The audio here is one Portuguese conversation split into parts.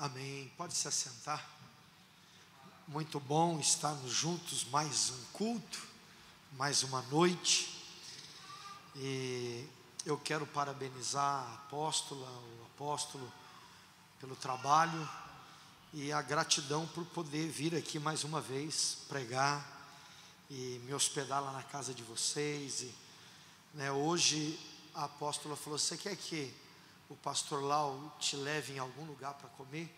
Amém. Pode se assentar. Muito bom estarmos juntos, mais um culto, mais uma noite. E eu quero parabenizar a apóstola, o apóstolo, pelo trabalho e a gratidão por poder vir aqui mais uma vez pregar e me hospedar lá na casa de vocês. Hoje a apóstola falou: você quer que o pastor Lau te leve em algum lugar para comer?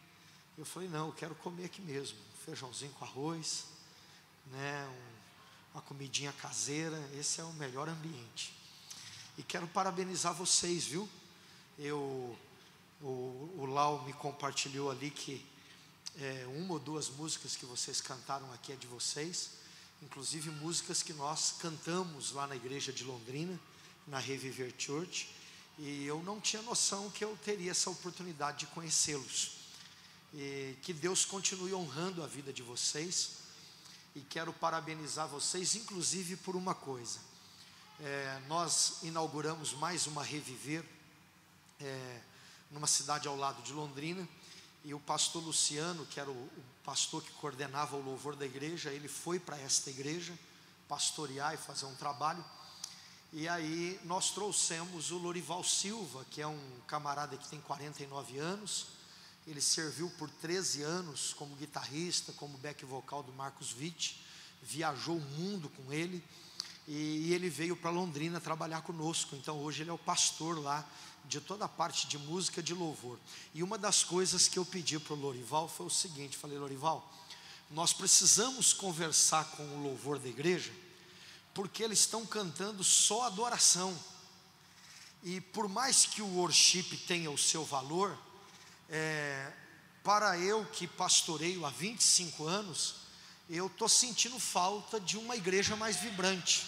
Eu falei: não, eu quero comer aqui mesmo, feijãozinho com arroz, uma comidinha caseira. Esse é o melhor ambiente. E quero parabenizar vocês, viu? O Lau me compartilhou ali que uma ou duas músicas que vocês cantaram aqui é de vocês, inclusive músicas que nós cantamos lá na igreja de Londrina, na Reviver Church, e eu não tinha noção que eu teria essa oportunidade de conhecê-los. E que Deus continue honrando a vida de vocês. E quero parabenizar vocês, inclusive por uma coisa. Nós inauguramos mais uma Reviver numa cidade ao lado de Londrina. E o pastor Luciano, que era o pastor que coordenava o louvor da igreja, ele foi para esta igreja pastorear e fazer um trabalho. E aí nós trouxemos o Lorival Silva, que é um camarada que tem 49 anos. Ele serviu por 13 anos como guitarrista, como back vocal do Marcos Witt, viajou o mundo com ele, e ele veio para Londrina trabalhar conosco. Então hoje ele é o pastor lá de toda a parte de música, de louvor. E uma das coisas que eu pedi para o Lorival foi o seguinte: falei: Lorival, nós precisamos conversar com o louvor da igreja, porque eles estão cantando só adoração, e por mais que o worship tenha o seu valor, para eu que pastoreio há 25 anos, eu estou sentindo falta de uma igreja mais vibrante.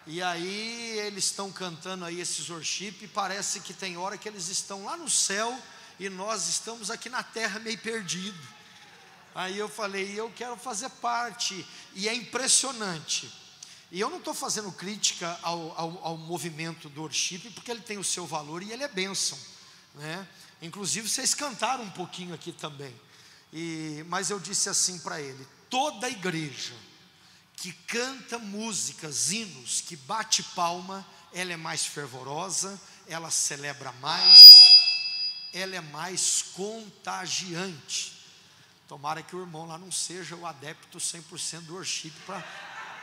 E aí eles estão cantando aí esses worship, e parece que tem hora que eles estão lá no céu e nós estamos aqui na terra meio perdido. Aí eu falei: eu quero fazer parte. E é impressionante. E eu não estou fazendo crítica ao movimento do worship, porque ele tem o seu valor e ele é bênção, né? Inclusive vocês cantaram um pouquinho aqui também. Mas eu disse assim para ele: toda igreja que canta músicas, hinos, que bate palma, ela é mais fervorosa, ela celebra mais, ela é mais contagiante. Tomara que o irmão lá não seja o adepto 100% do worship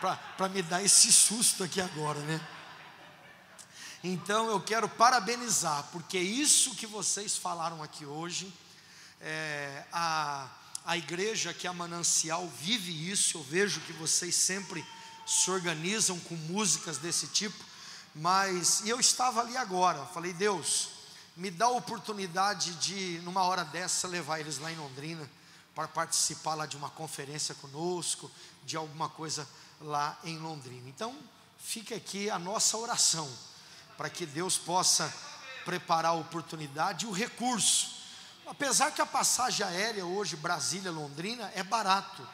para me dar esse susto aqui agora, né? Então eu quero parabenizar, porque isso que vocês falaram aqui hoje, a igreja que é a Manancial vive isso. Eu vejo que vocês sempre se organizam com músicas desse tipo. E eu estava ali agora, falei: Deus, me dá a oportunidade de, numa hora dessa, levar eles lá em Londrina, para participar lá de uma conferência conosco, de alguma coisa lá em Londrina. Então fica aqui a nossa oração, para que Deus possa preparar a oportunidade e o recurso. Apesar que a passagem aérea hoje, Brasília-Londrina, é barato,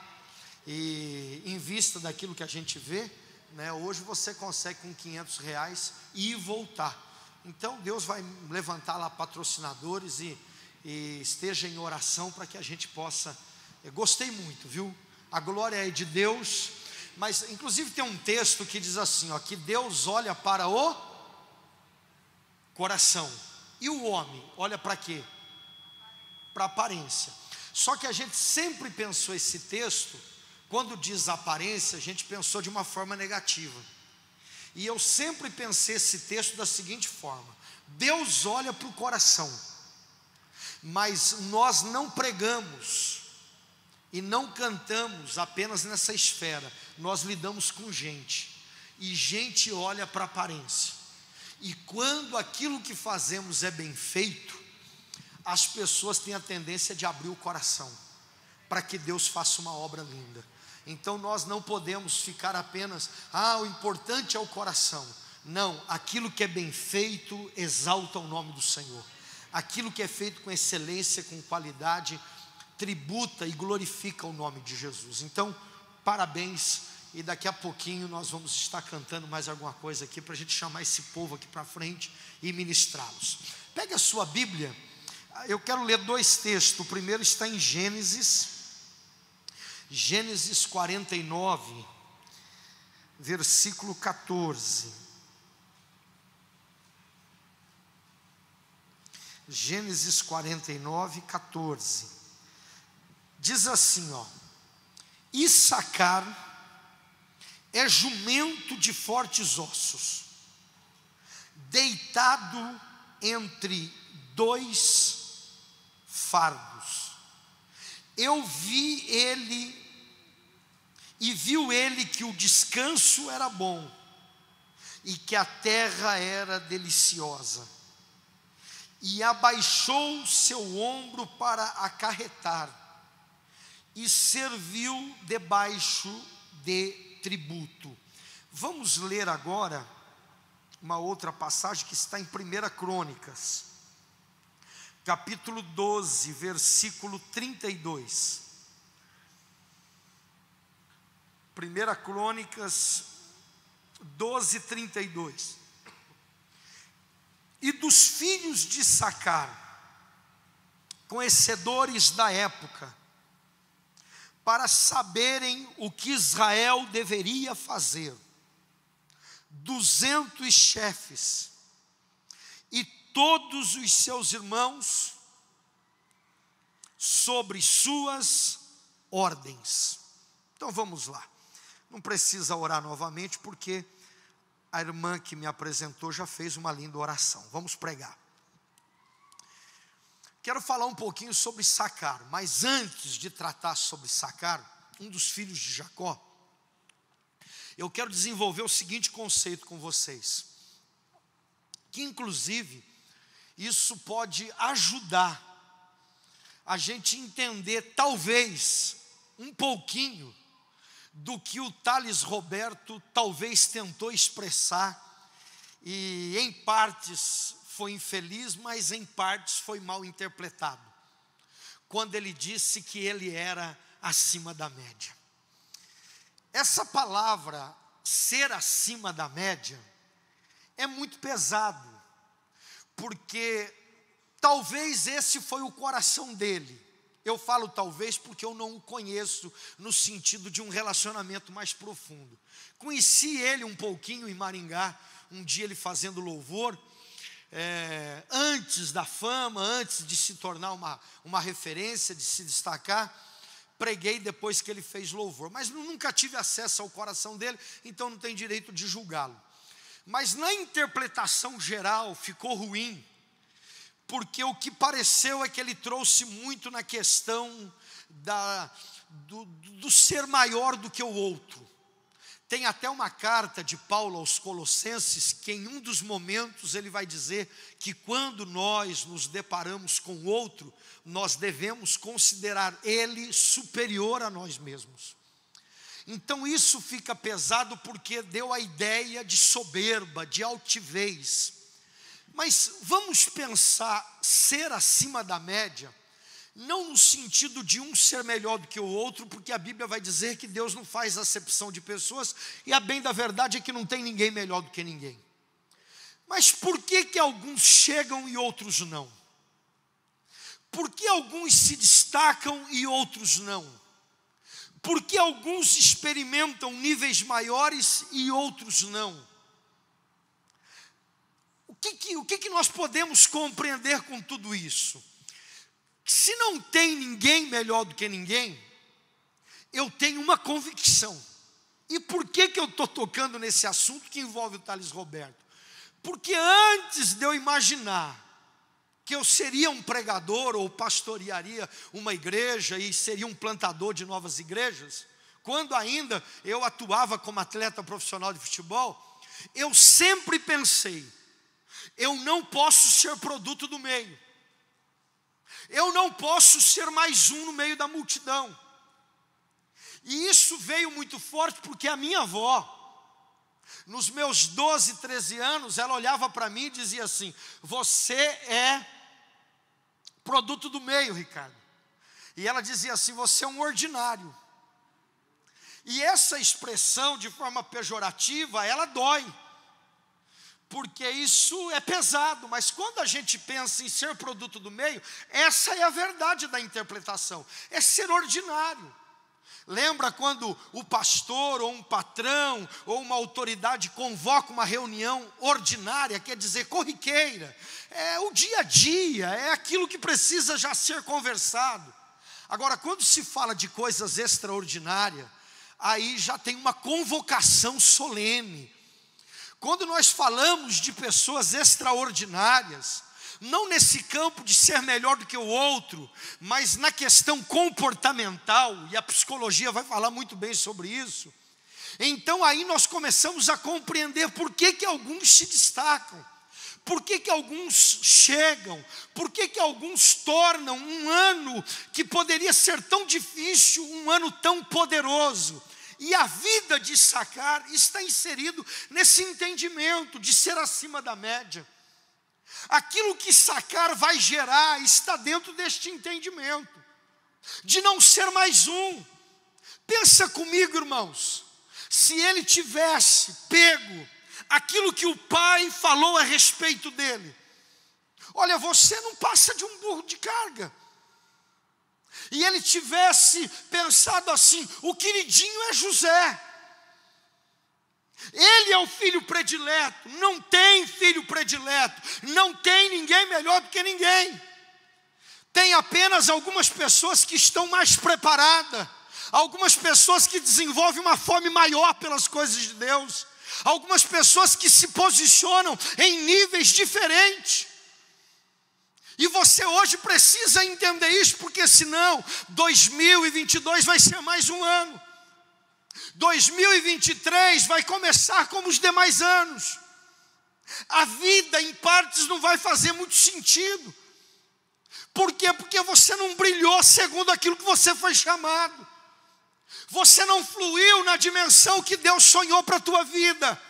e em vista daquilo que a gente vê, hoje você consegue com R$500 ir e voltar. Então Deus vai levantar lá patrocinadores e esteja em oração para que a gente possa. Eu gostei muito, viu? A glória é de Deus. Mas inclusive tem um texto que diz assim, que Deus olha para o coração, e o homem olha para quê? Para a aparência. Só que a gente sempre pensou esse texto, quando diz aparência, a gente pensou de uma forma negativa. E eu sempre pensei esse texto da seguinte forma: Deus olha para o coração, mas nós não pregamos e não cantamos apenas nessa esfera. Nós lidamos com gente, e gente olha para a aparência. E quando aquilo que fazemos é bem feito, as pessoas têm a tendência de abrir o coração, para que Deus faça uma obra linda. Então nós não podemos ficar apenas, o importante é o coração. Não, aquilo que é bem feito exalta o nome do Senhor. Aquilo que é feito com excelência, com qualidade, tributa e glorifica o nome de Jesus. Então, parabéns. E daqui a pouquinho nós vamos estar cantando mais alguma coisa aqui, para a gente chamar esse povo aqui para frente e ministrá-los. Pegue a sua Bíblia, Eu quero ler dois textos. O primeiro está em Gênesis 49, versículo 14. Gênesis 49, 14. Diz assim, ó: Issacar é jumento de fortes ossos, deitado entre dois fardos. Eu vi ele, e viu ele que o descanso era bom, e que a terra era deliciosa, e abaixou seu ombro para acarretar, e serviu debaixo de tributo. Vamos ler agora uma outra passagem que está em 1 Crônicas, capítulo 12, versículo 32. 1 Crônicas 12, 32. E dos filhos de Issacar, conhecedores da época, para saberem o que Israel deveria fazer, 200 chefes, e todos os seus irmãos, sobre suas ordens. Então vamos lá. Não precisa orar novamente, porque a irmã que me apresentou já fez uma linda oração. Vamos pregar. Quero falar um pouquinho sobre Issacar, mas antes de tratar sobre Issacar, um dos filhos de Jacó, eu quero desenvolver o seguinte conceito com vocês, que inclusive isso pode ajudar a gente entender talvez um pouquinho do que o Thales Roberto talvez tentou expressar, e em partes foi infeliz, mas em partes foi mal interpretado, quando ele disse que ele era acima da média. Essa palavra, ser acima da média, é muito pesado, porque talvez esse foi o coração dele. Eu falo talvez porque eu não o conheço no sentido de um relacionamento mais profundo. Conheci ele um pouquinho em Maringá, um dia ele fazendo louvor, antes da fama, antes de se tornar uma referência, de se destacar. Preguei depois que ele fez louvor, mas nunca tive acesso ao coração dele, então não tenho direito de julgá-lo. Mas na interpretação geral ficou ruim, porque o que pareceu é que ele trouxe muito na questão do ser maior do que o outro. Tem até uma carta de Paulo aos Colossenses, que em um dos momentos ele vai dizer que quando nós nos deparamos com o outro, nós devemos considerar ele superior a nós mesmos. Então isso fica pesado, porque deu a ideia de soberba, de altivez. Mas vamos pensar ser acima da média, não no sentido de um ser melhor do que o outro, porque a Bíblia vai dizer que Deus não faz acepção de pessoas, e a bem da verdade é que não tem ninguém melhor do que ninguém. Mas por que alguns chegam e outros não? Por que alguns se destacam e outros não? Por que alguns experimentam níveis maiores e outros não? O que nós podemos compreender com tudo isso? Se não tem ninguém melhor do que ninguém, eu tenho uma convicção. E por que eu estou tocando nesse assunto que envolve o Thales Roberto? Porque antes de eu imaginar que eu seria um pregador ou pastorearia uma igreja e seria um plantador de novas igrejas, quando ainda eu atuava como atleta profissional de futebol, eu sempre pensei: eu não posso ser produto do meio, eu não posso ser mais um no meio da multidão. E isso veio muito forte porque a minha avó, nos meus 12, 13 anos, ela olhava para mim e dizia assim: você é produto do meio, Ricardo. E ela dizia assim: você é um ordinário. E essa expressão, de forma pejorativa, ela dói, porque isso é pesado, mas quando a gente pensa em ser produto do meio, essa é a verdade da interpretação, é ser ordinário. Lembra quando o pastor, ou um patrão, ou uma autoridade convoca uma reunião ordinária, quer dizer, corriqueira, é o dia a dia, é aquilo que precisa já ser conversado. Agora, quando se fala de coisas extraordinárias, aí já tem uma convocação solene. Quando nós falamos de pessoas extraordinárias, não nesse campo de ser melhor do que o outro, mas na questão comportamental, e a psicologia vai falar muito bem sobre isso, então aí nós começamos a compreender por que alguns se destacam, por que alguns chegam, por que alguns tornam um ano que poderia ser tão difícil, um ano tão poderoso. E a vida de Issacar está inserido nesse entendimento de ser acima da média. Aquilo que Issacar vai gerar está dentro deste entendimento, de não ser mais um. Pensa comigo, irmãos, se ele tivesse pego aquilo que o pai falou a respeito dele: olha, você não passa de um burro de carga. E ele tivesse pensado assim: o queridinho é José, ele é o filho predileto, não tem filho predileto, não tem ninguém melhor do que ninguém. Tem apenas algumas pessoas que estão mais preparadas, algumas pessoas que desenvolvem uma fome maior pelas coisas de Deus, algumas pessoas que se posicionam em níveis diferentes. E você hoje precisa entender isso, porque senão 2022 vai ser mais um ano. 2023 vai começar como os demais anos. A vida em partes não vai fazer muito sentido. Por quê? Porque você não brilhou segundo aquilo que você foi chamado. Você não fluiu na dimensão que Deus sonhou para a tua vida.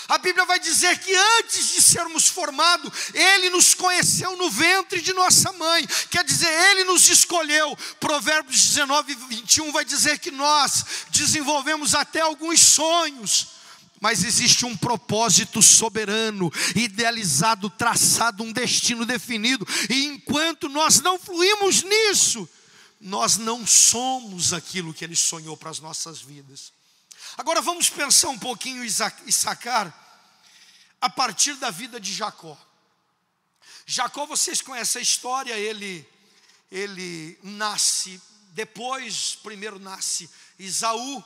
A Bíblia vai dizer que antes de sermos formados, Ele nos conheceu no ventre de nossa mãe. Quer dizer, Ele nos escolheu. Provérbios 19, 21 vai dizer que nós desenvolvemos até alguns sonhos, mas existe um propósito soberano, idealizado, traçado, um destino definido. E enquanto nós não fluímos nisso, nós não somos aquilo que Ele sonhou para as nossas vidas. Agora vamos pensar um pouquinho Issacar a partir da vida de Jacó. Jacó, vocês conhecem a história, ele nasce, depois primeiro nasce Esaú.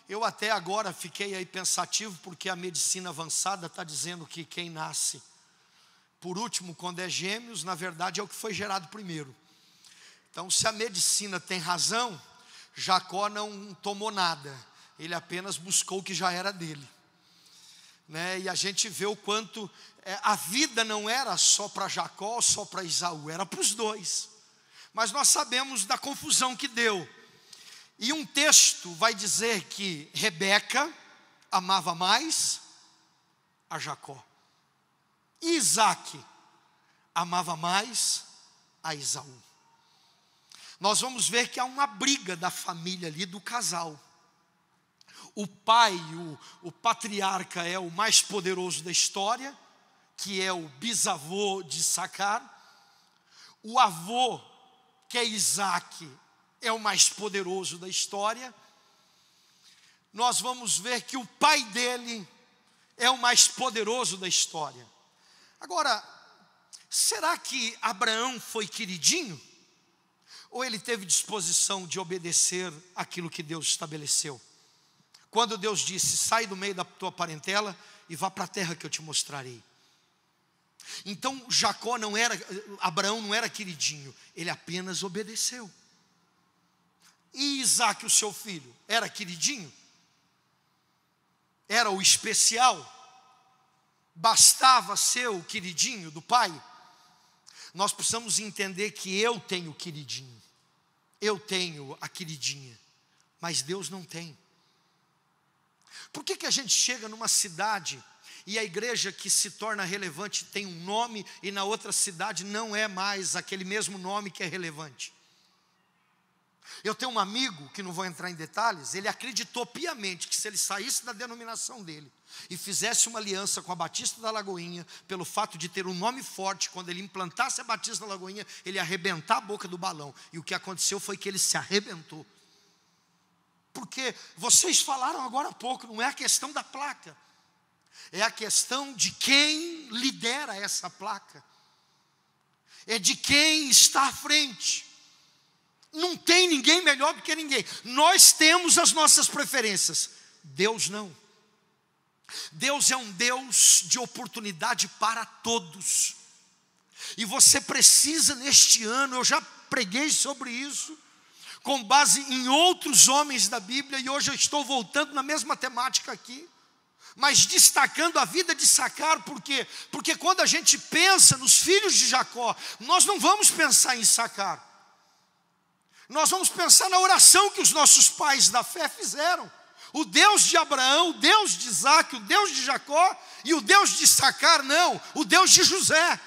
Eu até agora fiquei aí pensativo, porque a medicina avançada está dizendo que quem nasce por último, quando é gêmeos, na verdade é o que foi gerado primeiro. Então, se a medicina tem razão, Jacó não tomou nada. Ele apenas buscou o que já era dele, né? E a gente vê o quanto a vida não era só para Jacó, só para Esaú, era para os dois. Mas nós sabemos da confusão que deu. E um texto vai dizer que Rebeca amava mais a Jacó, e Isaac amava mais a Esaú. Nós vamos ver que há uma briga da família ali, do casal. O pai, o patriarca, é o mais poderoso da história, que é o bisavô de Issacar. O avô, que é Isaac, é o mais poderoso da história. Nós vamos ver que o pai dele é o mais poderoso da história. Agora, será que Abraão foi queridinho? Ou ele teve disposição de obedecer aquilo que Deus estabeleceu? Quando Deus disse: sai do meio da tua parentela e vá para a terra que eu te mostrarei. Então Abraão não era queridinho, ele apenas obedeceu. E Isaac, o seu filho, era queridinho? Era o especial? Bastava ser o queridinho do pai? Nós precisamos entender que eu tenho o queridinho, eu tenho a queridinha, mas Deus não tem. Por que a gente chega numa cidade e a igreja que se torna relevante tem um nome, e na outra cidade não é mais aquele mesmo nome que é relevante? Eu tenho um amigo, que não vou entrar em detalhes, ele acreditou piamente que se ele saísse da denominação dele e fizesse uma aliança com a Batista da Lagoinha, pelo fato de ter um nome forte, quando ele implantasse a Batista da Lagoinha, ele ia arrebentar a boca do balão. E o que aconteceu foi que ele se arrebentou. Porque vocês falaram agora há pouco, não é a questão da placa, é a questão de quem lidera essa placa, é de quem está à frente. Não tem ninguém melhor do que ninguém. Nós temos as nossas preferências, Deus não. Deus é um Deus de oportunidade para todos. E você precisa neste ano, eu já preguei sobre isso, com base em outros homens da Bíblia, e hoje eu estou voltando na mesma temática aqui, mas destacando a vida de Sacar. Por quê? Porque quando a gente pensa nos filhos de Jacó, nós não vamos pensar em Sacar. Nós vamos pensar na oração que os nossos pais da fé fizeram. O Deus de Abraão, o Deus de Isaac, o Deus de Jacó, e o Deus de Sacar não, o Deus de José.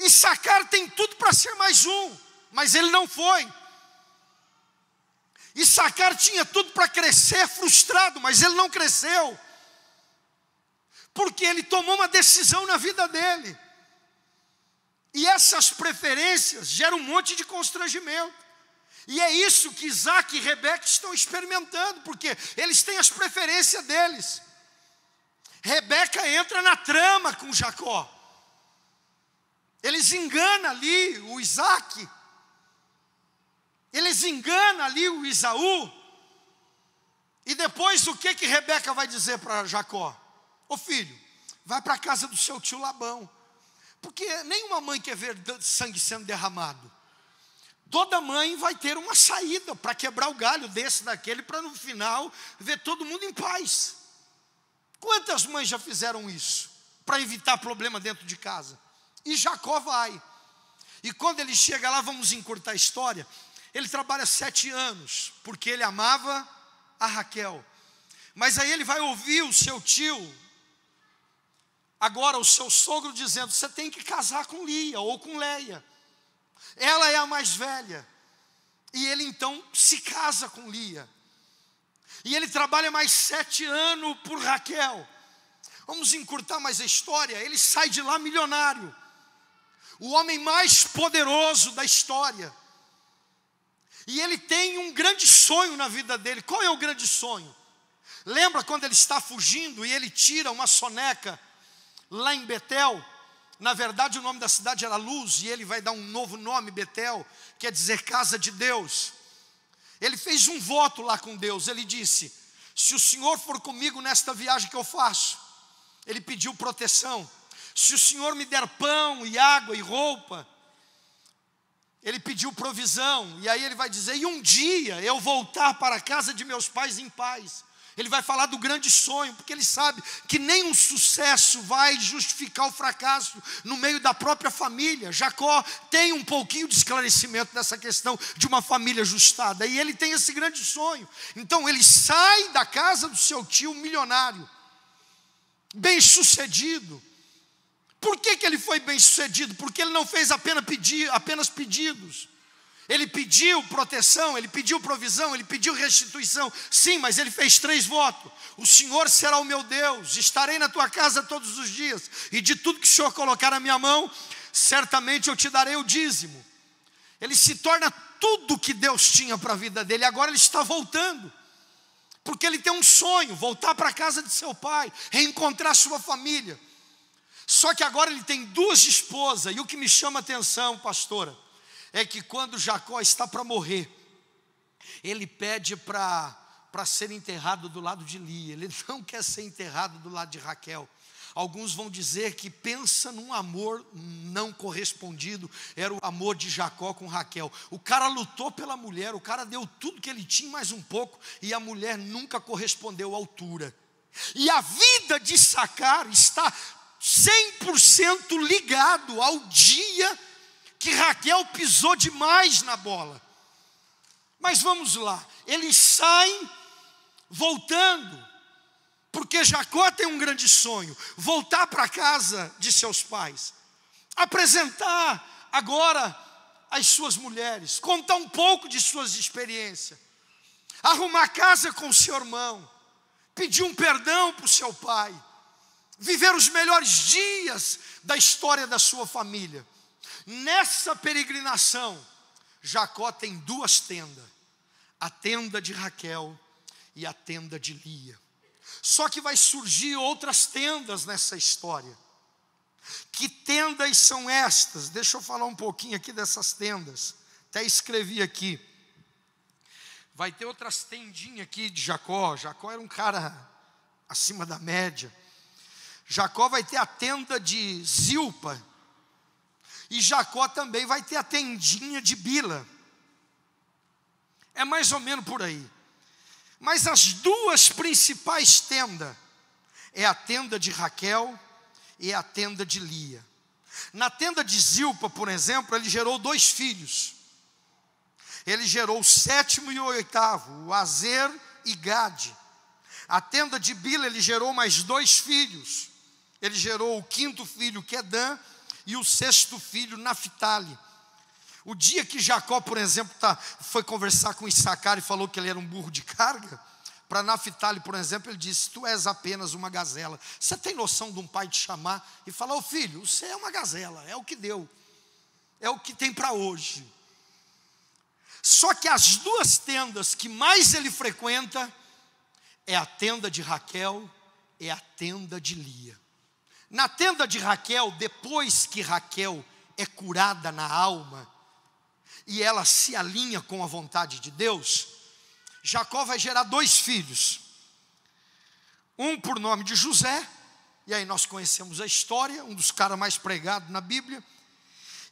E Sacar tem tudo para ser mais um, mas ele não foi. E Sacar tinha tudo para crescer frustrado, mas ele não cresceu. Porque ele tomou uma decisão na vida dele. E essas preferências geram um monte de constrangimento. E é isso que Isaac e Rebeca estão experimentando, porque eles têm as preferências deles. Rebeca entra na trama com Jacó. Eles enganam ali o Isaac. Eles enganam ali o Esaú. E depois o que Rebeca vai dizer para Jacó? Ô filho, vai para a casa do seu tio Labão. Porque nenhuma mãe quer ver sangue sendo derramado. Toda mãe vai ter uma saída para quebrar o galho desse, daquele, para no final ver todo mundo em paz. Quantas mães já fizeram isso? Para evitar problema dentro de casa. E Jacó vai. E quando ele chega lá, vamos encurtar a história, ele trabalha 7 anos, porque ele amava a Raquel. Mas aí ele vai ouvir o seu tio, agora o seu sogro, dizendo: você tem que casar com Lia ou com Leia. Ela é a mais velha. E ele então se casa com Lia. E ele trabalha mais 7 anos por Raquel. Vamos encurtar mais a história. Ele sai de lá milionário. O homem mais poderoso da história. E ele tem um grande sonho na vida dele. Qual é o grande sonho? Lembra quando ele está fugindo e ele tira uma soneca lá em Betel? Na verdade o nome da cidade era Luz, e ele vai dar um novo nome, Betel, quer dizer casa de Deus. Ele fez um voto lá com Deus. Ele disse: se o Senhor for comigo nesta viagem que eu faço. Ele pediu proteção. Se o Senhor me der pão e água e roupa. Ele pediu provisão. E aí ele vai dizer: e um dia eu voltar para a casa de meus pais em paz. Ele vai falar do grande sonho, porque ele sabe que nem um sucesso vai justificar o fracasso no meio da própria família. Jacó tem um pouquinho de esclarecimento nessa questão de uma família ajustada, e ele tem esse grande sonho. Então ele sai da casa do seu tio milionário, bem sucedido. Por que ele foi bem sucedido? Porque ele não fez apenas pedidos. Ele pediu proteção, ele pediu provisão, ele pediu restituição. Sim, mas ele fez 3 votos. O Senhor será o meu Deus, estarei na tua casa todos os dias, e de tudo que o Senhor colocar na minha mão, certamente eu te darei o dízimo. Ele se torna tudo que Deus tinha para a vida dele. Agora ele está voltando, porque ele tem um sonho: voltar para a casa de seu pai, reencontrar sua família. Só que agora ele tem 2 esposas. E o que me chama a atenção, pastora, é que quando Jacó está para morrer, ele pede para ser enterrado do lado de Lia. Ele não quer ser enterrado do lado de Raquel. Alguns vão dizer que pensa num amor não correspondido. Era o amor de Jacó com Raquel. O cara lutou pela mulher, o cara deu tudo que ele tinha, mais um pouco, e a mulher nunca correspondeu à altura. E a vida de Sacar está 100% ligado ao dia que Raquel pisou demais na bola. Mas vamos lá, eles saem voltando, porque Jacó tem um grande sonho: voltar para a casa de seus pais, apresentar agora as suas mulheres, contar um pouco de suas experiências, arrumar casa com o seu irmão, pedir um perdão para o seu pai, viver os melhores dias da história da sua família. Nessa peregrinação, Jacó tem duas tendas, a tenda de Raquel e a tenda de Lia. Só que vai surgir outras tendas nessa história. Que tendas são estas? Deixa eu falar um pouquinho aqui dessas tendas. Até escrevi aqui. Vai ter outras tendinhas aqui de Jacó. Jacó era um cara acima da média. Jacó vai ter a tenda de Zilpa. E Jacó também vai ter a tendinha de Bila. É mais ou menos por aí. Mas as duas principais tendas é a tenda de Raquel e a tenda de Lia. Na tenda de Zilpa, por exemplo, ele gerou 2 filhos. Ele gerou o 7º e o 8º, o Azer e Gade. A tenda de Bila, ele gerou mais 2 filhos. Ele gerou o 5º filho, Quedã, e o 6º filho, Naphtali. O dia que Jacó, por exemplo, foi conversar com Issacar e falou que ele era um burro de carga, para Naphtali, por exemplo, ele disse: tu és apenas uma gazela. Você tem noção de um pai te chamar e falar: ô filho, você é uma gazela, é o que deu, é o que tem para hoje. Só que as duas tendas que mais ele frequenta é a tenda de Raquel e a tenda de Lia. Na tenda de Raquel, depois que Raquel é curada na alma e ela se alinha com a vontade de Deus, Jacó vai gerar 2 filhos. Um por nome de José, e aí nós conhecemos a história, um dos caras mais pregados na Bíblia.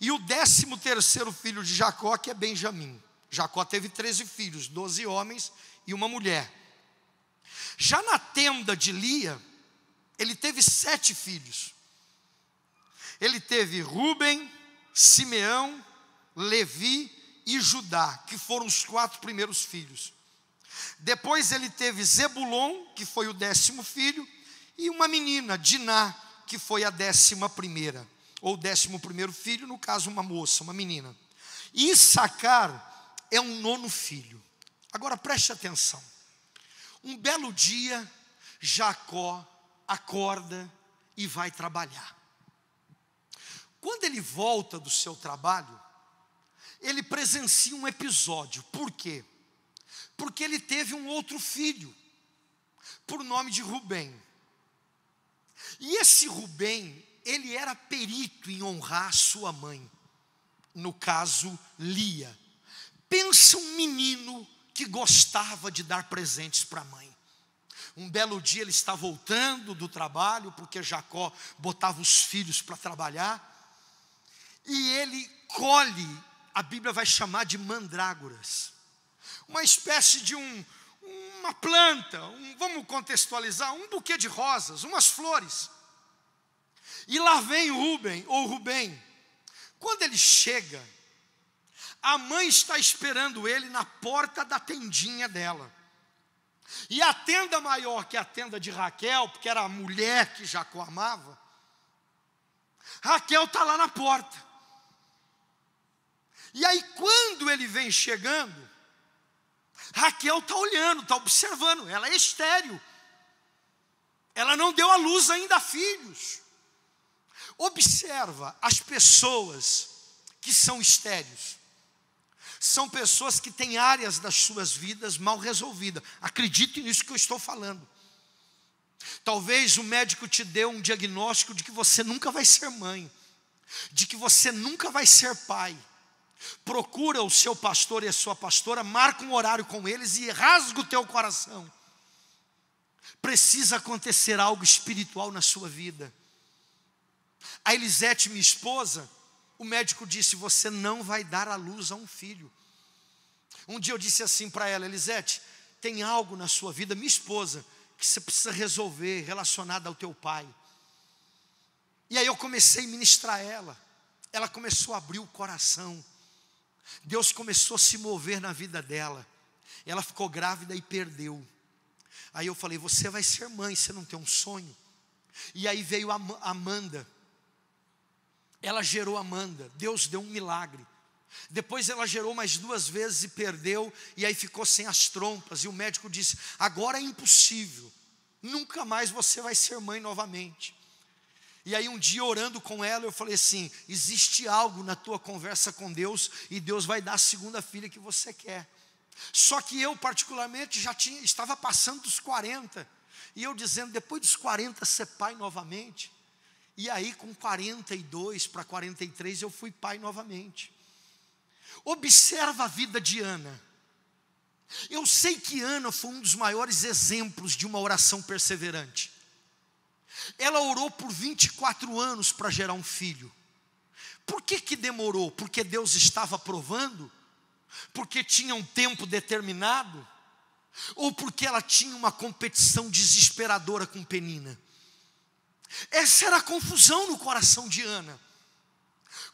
E o 13º filho de Jacó, que é Benjamim. Jacó teve 13 filhos, 12 homens e uma mulher. Já na tenda de Lia, ele teve 7 filhos. Ele teve Rúben, Simeão, Levi e Judá, que foram os 4 primeiros filhos. Depois ele teve Zebulon, que foi o 10º filho, e uma menina, Diná, que foi a 11ª, ou 11º filho, no caso uma moça, uma menina. E Issacar é um 9º filho. Agora preste atenção. Um belo dia, Jacó acorda e vai trabalhar. Quando ele volta do seu trabalho, ele presencia um episódio. Por quê? Porque ele teve um outro filho, por nome de Rubem. E esse Rubem, ele era perito em honrar sua mãe, no caso, Lia. Pensa um menino que gostava de dar presentes para a mãe. Um belo dia ele está voltando do trabalho, porque Jacó botava os filhos para trabalhar, e ele colhe, a Bíblia vai chamar de mandrágoras, uma espécie de uma planta, vamos contextualizar, um buquê de rosas, umas flores. E lá vem Rubem. Quando ele chega, a mãe está esperando ele na porta da tendinha dela. E a tenda maior, que é a tenda de Raquel, porque era a mulher que Jacó amava, Raquel está lá na porta. E aí quando ele vem chegando, Raquel está olhando, está observando, ela é estéril. Ela não deu à luz ainda a filhos. Observa as pessoas que são estéreis. São pessoas que têm áreas das suas vidas mal resolvidas. Acredite nisso que eu estou falando. Talvez o médico te dê um diagnóstico de que você nunca vai ser mãe, de que você nunca vai ser pai. Procura o seu pastor e a sua pastora, marca um horário com eles e rasga o teu coração. Precisa acontecer algo espiritual na sua vida. A Elisete, minha esposa, o médico disse: você não vai dar à luz a um filho. Um dia eu disse assim para ela: Elisete, tem algo na sua vida, minha esposa, que você precisa resolver relacionado ao teu pai. E aí eu comecei a ministrar ela. Ela começou a abrir o coração. Deus começou a se mover na vida dela. Ela ficou grávida e perdeu. Aí eu falei: você vai ser mãe, você não tem um sonho? E aí veio a Amanda. Ela gerou Amanda. Deus deu um milagre. Depois ela gerou mais 2 vezes e perdeu, e aí ficou sem as trompas, e o médico disse: agora é impossível, nunca mais você vai ser mãe novamente. E aí um dia, orando com ela, eu falei assim: existe algo na tua conversa com Deus, e Deus vai dar a 2ª filha que você quer. Só que eu particularmente estava passando dos 40, e eu dizendo: depois dos 40 ser pai novamente. E aí com 42 para 43 eu fui pai novamente. Observa a vida de Ana. Eu sei que Ana foi um dos maiores exemplos de uma oração perseverante. Ela orou por 24 anos para gerar um filho. Por que demorou? Porque Deus estava provando? Porque tinha um tempo determinado? Ou porque ela tinha uma competição desesperadora com Penina? Essa era a confusão no coração de Ana.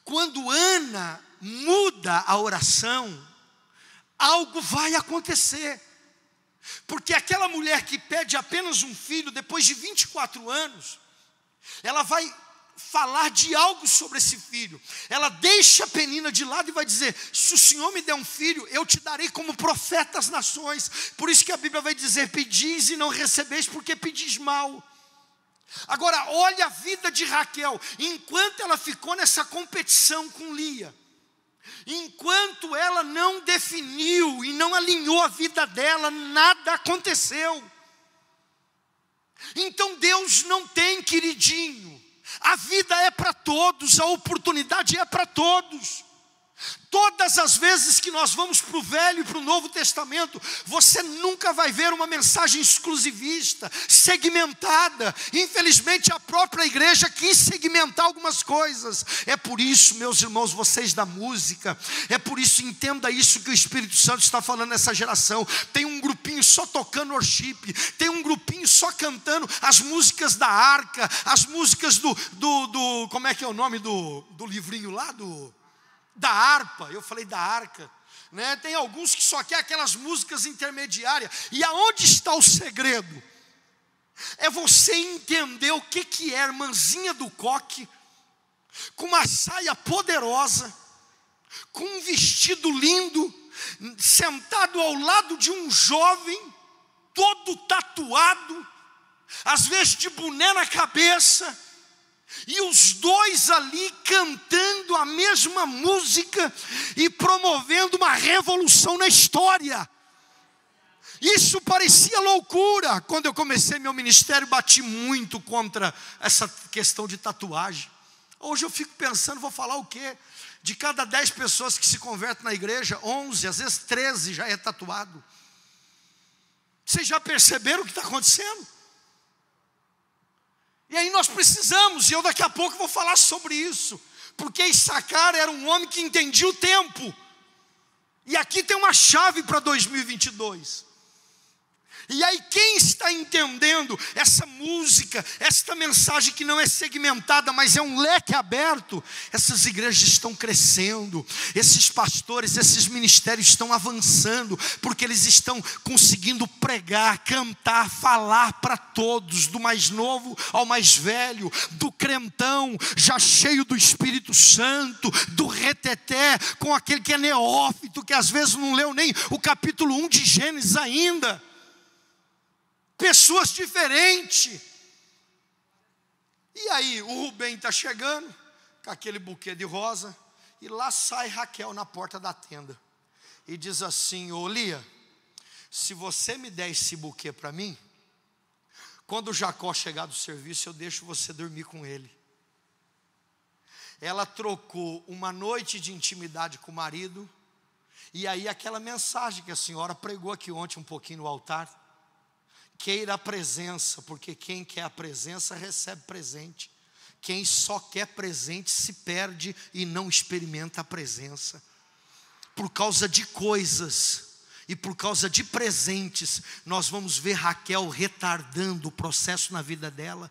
Quando Ana muda a oração, algo vai acontecer. Porque aquela mulher que pede apenas um filho, depois de 24 anos, ela vai falar de algo sobre esse filho. Ela deixa a Penina de lado e vai dizer: se o Senhor me der um filho, eu te darei como profeta às nações. Por isso que a Bíblia vai dizer: pedis e não recebeis, porque pedis mal. Agora olha a vida de Raquel. Enquanto ela ficou nessa competição com Lia, enquanto ela não definiu e não alinhou a vida dela, nada aconteceu. Então Deus não tem queridinho. A vida é para todos, a oportunidade é para todos. Todas as vezes que nós vamos para o Velho e para o Novo Testamento, você nunca vai ver uma mensagem exclusivista, segmentada. Infelizmente a própria igreja quis segmentar algumas coisas. É por isso, meus irmãos, vocês da música, é por isso, entenda isso que o Espírito Santo está falando nessa geração. Tem um grupinho só tocando worship, tem um grupinho só cantando as músicas da arca, as músicas do como é que é o nome do livrinho lá, da harpa. Eu falei da arca, né? Tem alguns que só querem aquelas músicas intermediárias. E aonde está o segredo? É você entender o que é a irmãzinha do coque, com uma saia poderosa, com um vestido lindo, sentado ao lado de um jovem, todo tatuado, às vezes de boné na cabeça, e os dois ali cantando a mesma música e promovendo uma revolução na história. Isso parecia loucura. Quando eu comecei meu ministério, bati muito contra essa questão de tatuagem. Hoje eu fico pensando, vou falar o quê? De cada 10 pessoas que se convertem na igreja, 11, às vezes 13 já é tatuado. Vocês já perceberam o que está acontecendo? E aí nós precisamos, e eu daqui a pouco vou falar sobre isso, porque Issacar era um homem que entendia o tempo. E aqui tem uma chave para 2022. E aí quem está entendendo essa música, esta mensagem que não é segmentada, mas é um leque aberto, essas igrejas estão crescendo, esses pastores, esses ministérios estão avançando, porque eles estão conseguindo pregar, cantar, falar para todos, do mais novo ao mais velho, do crentão já cheio do Espírito Santo, do reteté, com aquele que é neófito, que às vezes não leu nem o capítulo 1 de Gênesis ainda. Pessoas diferentes. E aí o Rubem está chegando com aquele buquê de rosa, e lá sai Raquel na porta da tenda e diz assim: ô Lia, se você me der esse buquê para mim, quando o Jacó chegar do serviço, eu deixo você dormir com ele. Ela trocou uma noite de intimidade com o marido, e aí aquela mensagem que a senhora pregou aqui ontem um pouquinho no altar: queira a presença, porque quem quer a presença recebe presente. Quem só quer presente se perde e não experimenta a presença. Por causa de coisas e por causa de presentes, nós vamos ver Raquel retardando o processo na vida dela.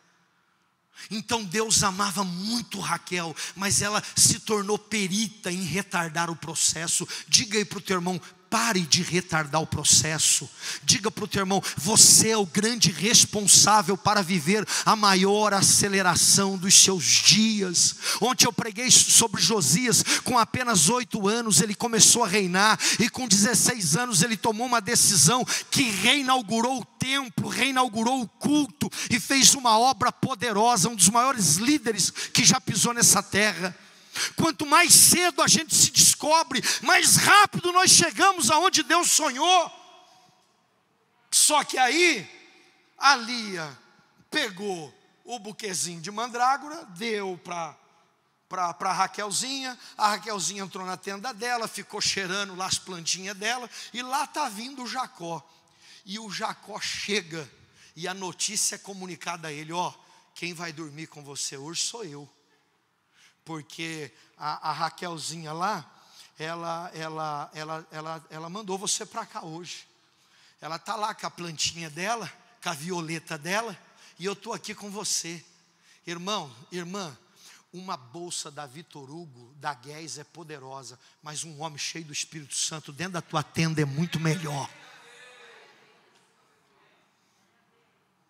Então Deus amava muito Raquel, mas ela se tornou perita em retardar o processo. Diga aí para o teu irmão: Pare de retardar o processo. Diga para o teu irmão: você é o grande responsável para viver a maior aceleração dos seus dias. Ontem eu preguei sobre Josias. Com apenas 8 anos ele começou a reinar, e com 16 anos ele tomou uma decisão que reinaugurou o templo, reinaugurou o culto e fez uma obra poderosa, um dos maiores líderes que já pisou nessa terra. Quanto mais cedo a gente se descobre, mais rápido nós chegamos aonde Deus sonhou. Só que aí a Lia pegou o buquezinho de mandrágora, deu para Raquelzinha. A Raquelzinha entrou na tenda dela, ficou cheirando lá as plantinhas dela, e lá está vindo o Jacó. E o Jacó chega, e a notícia é comunicada a ele: ó, quem vai dormir com você hoje sou eu. Porque a Raquelzinha lá, ela mandou você para cá hoje. Ela está lá com a plantinha dela, com a violeta dela, e eu estou aqui com você. Irmão, irmã, uma bolsa da Vitor Hugo, da Guess, é poderosa, mas um homem cheio do Espírito Santo dentro da tua tenda é muito melhor.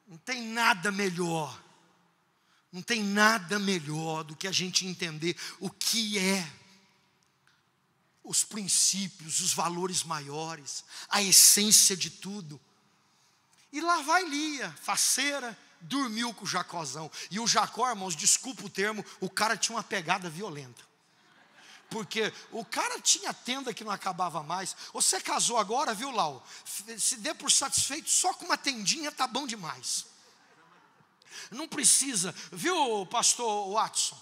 Não tem nada melhor. Não tem nada melhor do que a gente entender o que é os princípios, os valores maiores, a essência de tudo. E lá vai Lia, faceira, dormiu com o Jacózão. E o Jacó, irmãos, desculpa o termo, o cara tinha uma pegada violenta. Porque o cara tinha tenda que não acabava mais. Você casou agora, viu, Lau? Se dê por satisfeito, só com uma tendinha tá bom demais. Não precisa, viu, pastor Watson?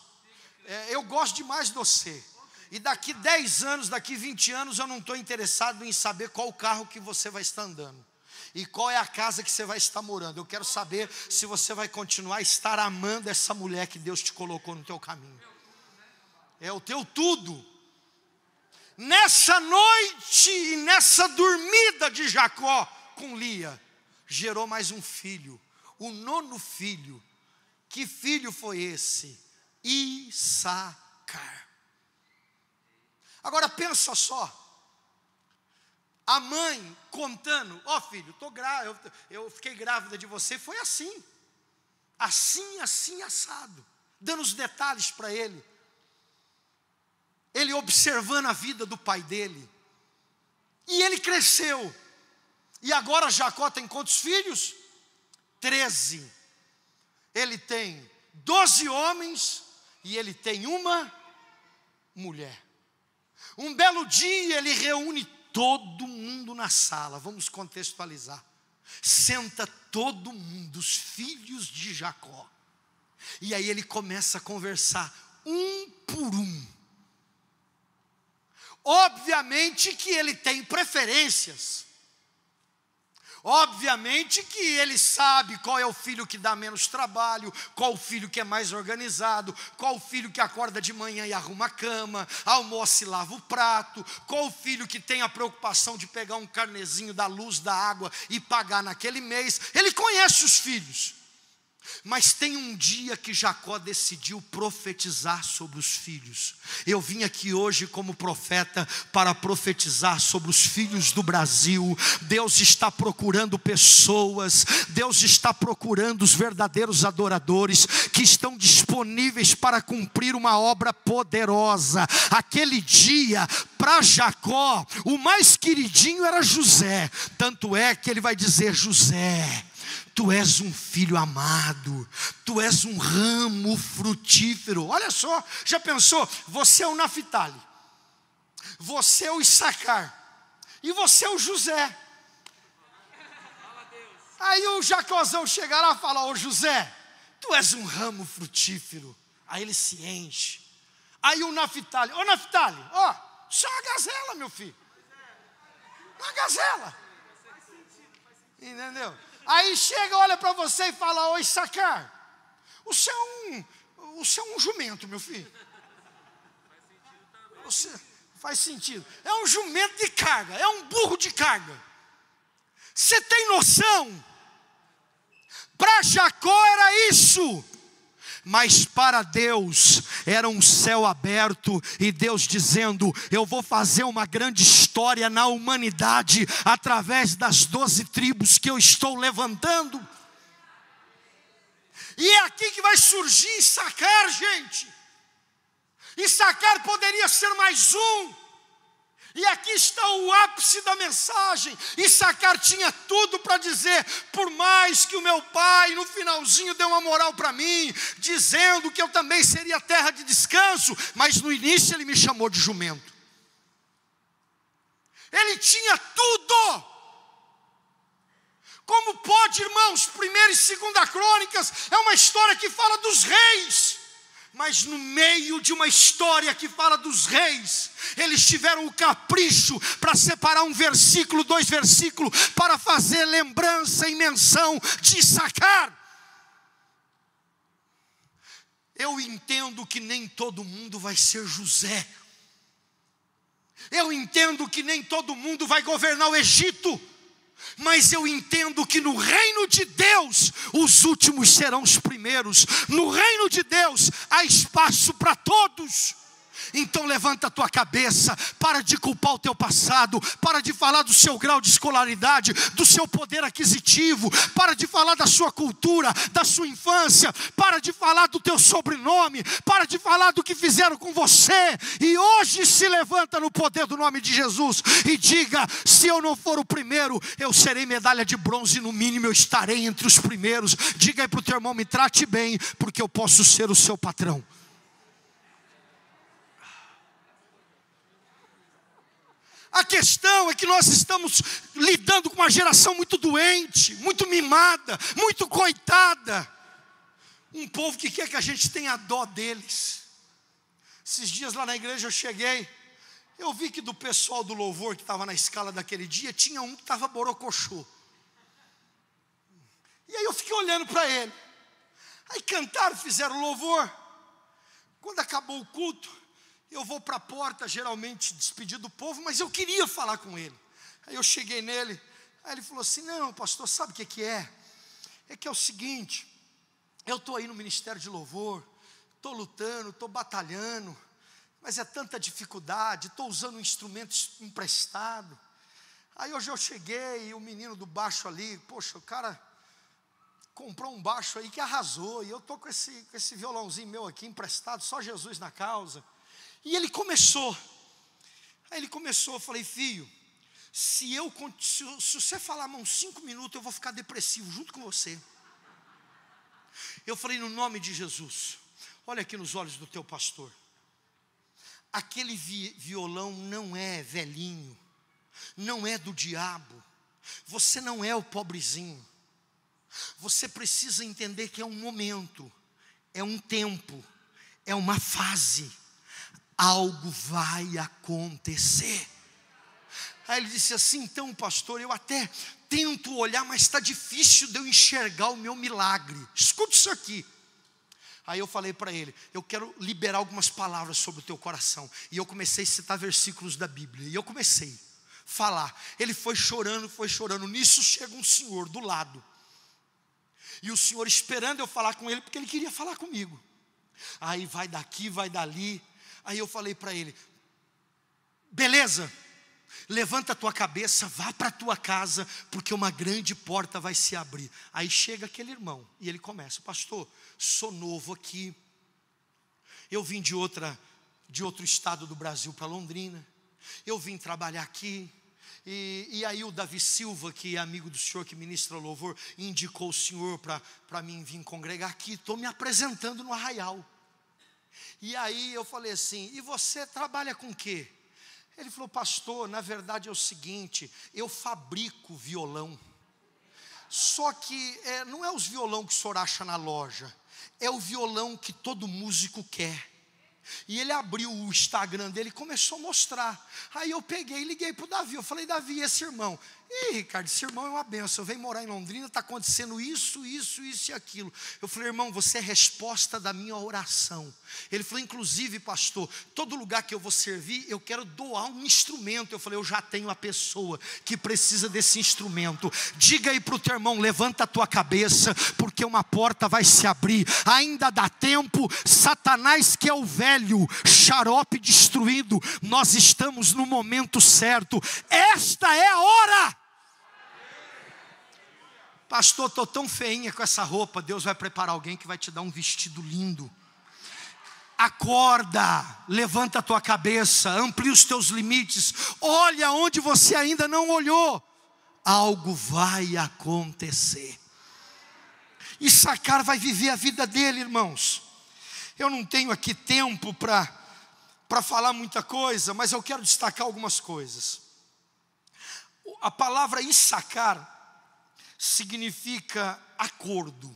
Eu gosto demais de você. E daqui 10 anos, daqui 20 anos, eu não estou interessado em saber qual o carro que você vai estar andando e qual é a casa que você vai estar morando. Eu quero saber se você vai continuar a estar amando essa mulher que Deus te colocou no teu caminho. É o teu tudo. Nessa noite e nessa dormida de Jacó com Lia, gerou mais um filho. O 9º filho. Que filho foi esse? Issacar. Agora pensa só. A mãe contando: ó, filho, eu fiquei grávida de você. Foi assim. Assim, assado. Dando os detalhes para ele. Ele observando a vida do pai dele. E ele cresceu. E agora Jacó tem quantos filhos? 13. Ele tem 12 homens e ele tem uma mulher. Um belo dia ele reúne todo mundo na sala. Vamos contextualizar. Senta todo mundo, os filhos de Jacó. E aí ele começa a conversar um por um. Obviamente que ele tem preferências. Obviamente que ele sabe qual é o filho que dá menos trabalho, qual o filho que é mais organizado, qual o filho que acorda de manhã e arruma a cama, almoça e lava o prato, qual o filho que tem a preocupação de pegar um carnezinho da luz, da água e pagar naquele mês. Ele conhece os filhos. Mas tem um dia que Jacó decidiu profetizar sobre os filhos. Eu vim aqui hoje como profeta para profetizar sobre os filhos do Brasil. Deus está procurando pessoas, Deus está procurando os verdadeiros adoradores que estão disponíveis para cumprir uma obra poderosa. Aquele dia, para Jacó, o mais queridinho era José. Tanto é que ele vai dizer: José, tu és um filho amado, tu és um ramo frutífero. Olha só, já pensou? Você é o Naphtali, você é o Issacar e você é o José. Aí o Jacózão chega lá e fala: ô José, tu és um ramo frutífero. Aí ele se enche. Aí o Naphtali: ô Naphtali, ó, isso é uma gazela, meu filho. Uma gazela. Entendeu? Aí chega, olha para você e fala: ô Issacar, o senhor é um jumento, meu filho. Faz sentido. É um jumento de carga, é um burro de carga. Você tem noção? Para Jacó era isso. Mas para Deus era um céu aberto, e Deus dizendo: eu vou fazer uma grande história na humanidade, através das 12 tribos que eu estou levantando. E é aqui que vai surgir Issacar, gente. Issacar poderia ser mais um. E aqui está o ápice da mensagem. Issacar tinha tudo para dizer: por mais que o meu pai no finalzinho deu uma moral para mim, dizendo que eu também seria terra de descanso, mas no início ele me chamou de jumento. Ele tinha tudo. Como pode, irmãos? 1ª e 2ª Crônicas é uma história que fala dos reis. Mas no meio de uma história que fala dos reis, eles tiveram o capricho para separar um versículo, 2 versículos, para fazer lembrança e menção de Issacar. Eu entendo que nem todo mundo vai ser José. Eu entendo que nem todo mundo vai governar o Egito. Mas eu entendo que no reino de Deus, os últimos serão os primeiros. No reino de Deus, há espaço para todos. Então levanta a tua cabeça, para de culpar o teu passado, para de falar do seu grau de escolaridade, do seu poder aquisitivo, para de falar da sua cultura, da sua infância, para de falar do teu sobrenome, para de falar do que fizeram com você. E hoje se levanta no poder do nome de Jesus e diga: se eu não for o primeiro, eu serei medalha de bronze, no mínimo eu estarei entre os primeiros. Diga aí para o teu irmão: me trate bem, porque eu posso ser o seu patrão. A questão é que nós estamos lidando com uma geração muito doente, muito mimada, muito coitada. Um povo que quer que a gente tenha dó deles. Esses dias lá na igreja eu cheguei, eu vi que do pessoal do louvor que estava na escala daquele dia, tinha um que estava borocochô. E aí eu fiquei olhando para ele. Aí cantaram, fizeram louvor. Quando acabou o culto, eu vou para a porta, geralmente despedir do povo, mas eu queria falar com ele. Aí eu cheguei nele, aí ele falou assim: não, pastor, sabe o que é? É que é o seguinte, eu estou aí no ministério de louvor, estou lutando, estou batalhando, mas é tanta dificuldade, estou usando um instrumento emprestado. Aí hoje eu cheguei, e o menino do baixo ali, poxa, o cara comprou um baixo aí que arrasou, e eu estou com esse violãozinho meu aqui emprestado, só Jesus na causa. E ele começou. Aí ele começou, eu falei: filho, se você falar mais uns 5 minutos, eu vou ficar depressivo junto com você. Eu falei: no nome de Jesus, olha aqui nos olhos do teu pastor. Aquele violão não é velhinho, não é do diabo. Você não é o pobrezinho. Você precisa entender que é um momento, é um tempo, é uma fase. Algo vai acontecer. Aí ele disse assim: então, pastor, eu até tento olhar, mas está difícil de eu enxergar o meu milagre. Escuta isso aqui. Aí eu falei para ele: eu quero liberar algumas palavras sobre o teu coração. E eu comecei a citar versículos da Bíblia. E eu comecei a falar. Ele foi chorando, foi chorando. Nisso chega um senhor do lado. E o senhor esperando eu falar com ele, porque ele queria falar comigo. Aí vai daqui, vai dali. Aí eu falei para ele: beleza, levanta a tua cabeça, vá para a tua casa, porque uma grande porta vai se abrir. Aí chega aquele irmão e ele começa: pastor, sou novo aqui, eu vim de outro estado do Brasil para Londrina, eu vim trabalhar aqui. E aí o Davi Silva, que é amigo do senhor, que ministra louvor, indicou o senhor para mim vir congregar aqui. Estou me apresentando no Arraial. E aí eu falei assim: e você trabalha com o quê? Ele falou: pastor, na verdade é o seguinte, eu fabrico violão. Só que não é os violão que o senhor acha na loja, é o violão que todo músico quer. E ele abriu o Instagram dele e começou a mostrar. Aí eu peguei e liguei para o Davi. Eu falei: Davi, esse irmão? Ih, Ricardo, esse irmão é uma benção. Eu venho morar em Londrina, está acontecendo isso e aquilo. Eu falei: irmão, você é resposta da minha oração. Ele falou: inclusive, pastor, todo lugar que eu vou servir, eu quero doar um instrumento. Eu falei: eu já tenho a pessoa que precisa desse instrumento. Diga aí para o teu irmão: levanta a tua cabeça, porque uma porta vai se abrir. Ainda dá tempo. Satanás, que é o velho xarope destruído, nós estamos no momento certo. Esta é a hora. Pastor, estou tão feinha com essa roupa. Deus vai preparar alguém que vai te dar um vestido lindo. Acorda, levanta a tua cabeça, amplia os teus limites, olha onde você ainda não olhou. Algo vai acontecer. Issacar vai viver a vida dele, irmãos. Eu não tenho aqui tempo para falar muita coisa, mas eu quero destacar algumas coisas. A palavra Issacar significa acordo.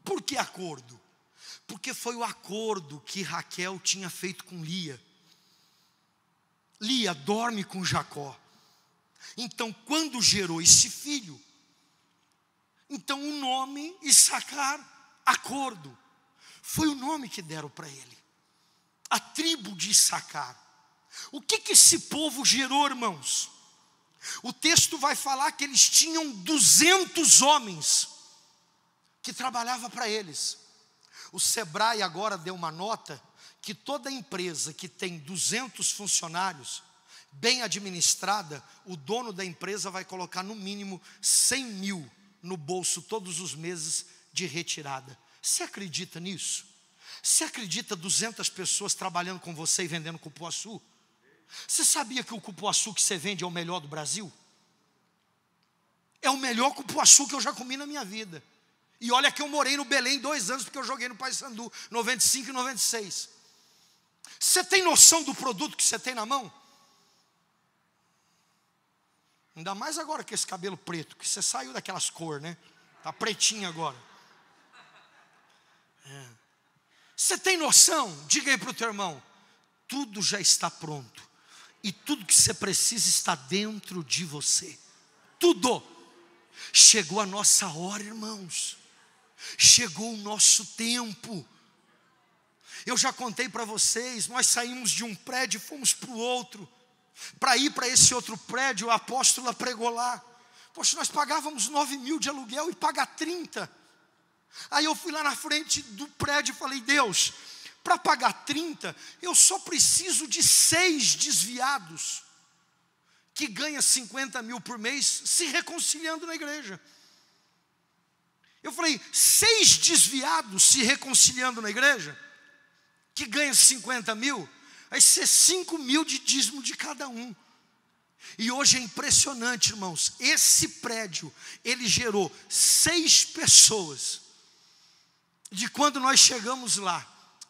Por que acordo? Porque foi o acordo que Raquel tinha feito com Lia. Lia dorme com Jacó. Então, quando gerou esse filho, então o nome Issacar, acordo, foi o nome que deram para ele. A tribo de Issacar. O que esse povo gerou, irmãos? O texto vai falar que eles tinham 200 homens que trabalhavam para eles. O Sebrae agora deu uma nota que toda empresa que tem 200 funcionários, bem administrada, o dono da empresa vai colocar no mínimo 100 mil no bolso todos os meses de retirada. Você acredita nisso? Você acredita 200 pessoas trabalhando com você e vendendo cupuaçu? Você sabia que o cupuaçu que você vende é o melhor do Brasil? É o melhor cupuaçu que eu já comi na minha vida. E olha que eu morei no Belém 2 anos, porque eu joguei no Paysandu, 95 e 96. Você tem noção do produto que você tem na mão? Ainda mais agora com esse cabelo preto, que você saiu daquelas cores, né? Tá pretinho agora. Você tem noção? Diga aí para o teu irmão: tudo já está pronto. E tudo que você precisa está dentro de você. Tudo. Chegou a nossa hora, irmãos. Chegou o nosso tempo. Eu já contei para vocês, nós saímos de um prédio e fomos para o outro. Para ir para esse outro prédio, a apóstola pregou lá. Poxa, nós pagávamos 9 mil de aluguel e paga 30. Aí eu fui lá na frente do prédio e falei: Deus, para pagar 30, eu só preciso de 6 desviados, que ganha 50 mil por mês, se reconciliando na igreja. Eu falei: 6 desviados se reconciliando na igreja, que ganha 50 mil, vai ser 5 mil de dízimo de cada um. E hoje é impressionante, irmãos, esse prédio, ele gerou 6 pessoas, de quando nós chegamos lá,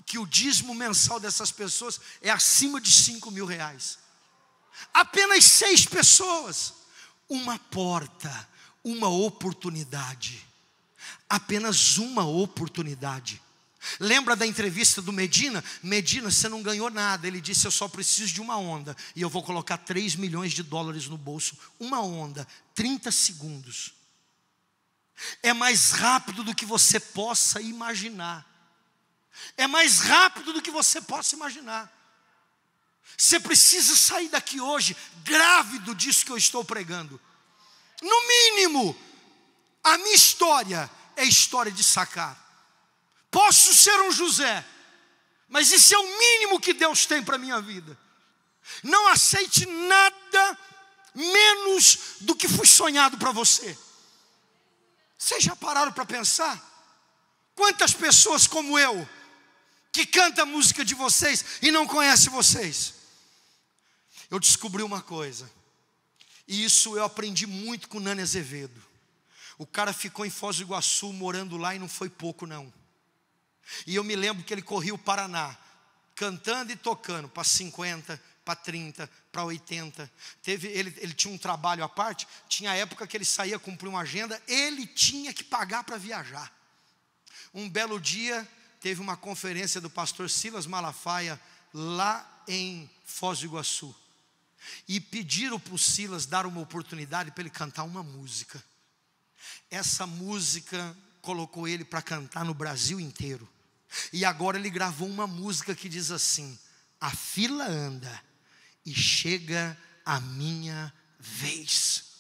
que o dízimo mensal dessas pessoas é acima de 5 mil reais. Apenas 6 pessoas, uma porta, uma oportunidade, apenas uma oportunidade. Lembra da entrevista do Medina? Medina, você não ganhou nada. Ele disse: eu só preciso de uma onda, e eu vou colocar 3 milhões de dólares no bolso. Uma onda, 30 segundos. É mais rápido do que você possa imaginar. É mais rápido do que você possa imaginar. Você precisa sair daqui hoje grávido disso que eu estou pregando. No mínimo, a minha história é a história de Issacar. Posso ser um José, mas isso é o mínimo que Deus tem para a minha vida. Não aceite nada menos do que foi sonhado para você. Vocês já pararam para pensar? Quantas pessoas como eu, que canta a música de vocês e não conhece vocês? Eu descobri uma coisa, e isso eu aprendi muito com Nani Azevedo. O cara ficou em Foz do Iguaçu, morando lá, e não foi pouco não. E eu me lembro que ele corria o Paraná, cantando e tocando, para 50, para 30, para 80. Ele tinha um trabalho à parte, tinha época que ele saía cumprir uma agenda, ele tinha que pagar para viajar. Um belo dia, teve uma conferência do pastor Silas Malafaia lá em Foz do Iguaçu. E pediram para o Silas dar uma oportunidade para ele cantar uma música. Essa música colocou ele para cantar no Brasil inteiro. E agora ele gravou uma música que diz assim: a fila anda e chega a minha vez.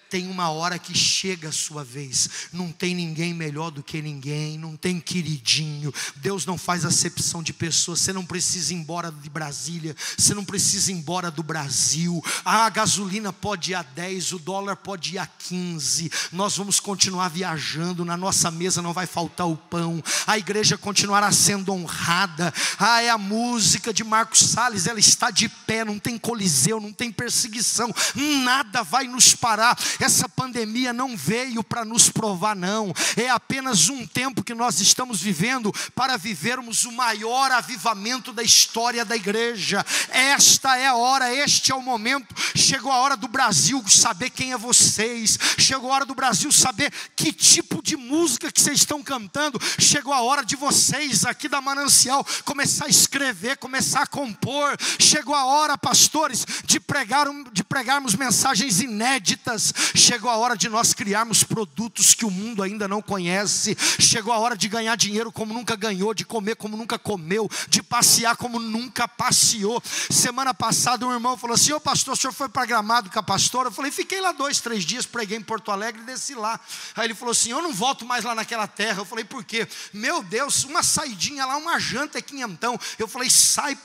Tem uma hora que chega a sua vez. Não tem ninguém melhor do que ninguém. Não tem queridinho. Deus não faz acepção de pessoas. Você não precisa ir embora de Brasília. Você não precisa ir embora do Brasil. A gasolina pode ir a 10. O dólar pode ir a 15. Nós vamos continuar viajando. Na nossa mesa não vai faltar o pão. A igreja continuará sendo honrada. É a música de Marcos Salles. Ela está de pé. Não tem coliseu. Não tem perseguição. Nada vai nos parar. Essa pandemia não veio para nos provar, não. É apenas um tempo que nós estamos vivendo para vivermos o maior avivamento da história da igreja. Esta é a hora, este é o momento. Chegou a hora do Brasil saber quem é vocês. Chegou a hora do Brasil saber que tipo de música que vocês estão cantando. Chegou a hora de vocês aqui da Manancial começar a escrever, começar a compor. Chegou a hora, pastores, de pregarmos mensagens inéditas. Chegou a hora de nós criarmos produtos que o mundo ainda não conhece. Chegou a hora de ganhar dinheiro como nunca ganhou, de comer como nunca comeu, de passear como nunca passeou. Semana passada um irmão falou assim: ô pastor, o senhor foi para Gramado com a pastora? Eu falei: fiquei lá 2, 3 dias, preguei em Porto Alegre e desci lá. Aí ele falou assim: eu não volto mais lá naquela terra. Eu falei: por quê? Meu Deus, uma saidinha lá, uma janta é quinhentão. Eu falei: sai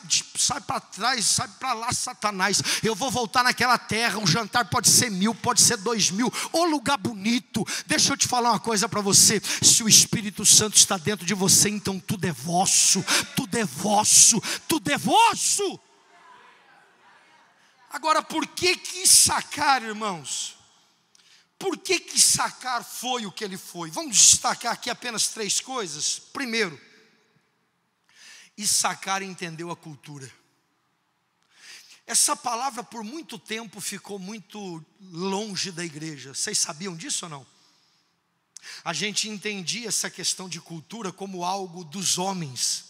para trás, sai para lá, Satanás. Eu vou voltar naquela terra. Um jantar pode ser 1.000, pode ser 2.000. Ô lugar bonito. Deixa eu te falar uma coisa para você. Se o Espírito Santo está dentro de você, então tudo é vosso. Tudo é vosso. Tudo é vosso. Agora, por que Issacar, irmãos? Por que Issacar foi o que ele foi? Vamos destacar aqui apenas 3 coisas. Primeiro, Issacar entendeu a cultura. Essa palavra por muito tempo ficou muito longe da igreja. Vocês sabiam disso ou não? A gente entendia essa questão de cultura como algo dos homens.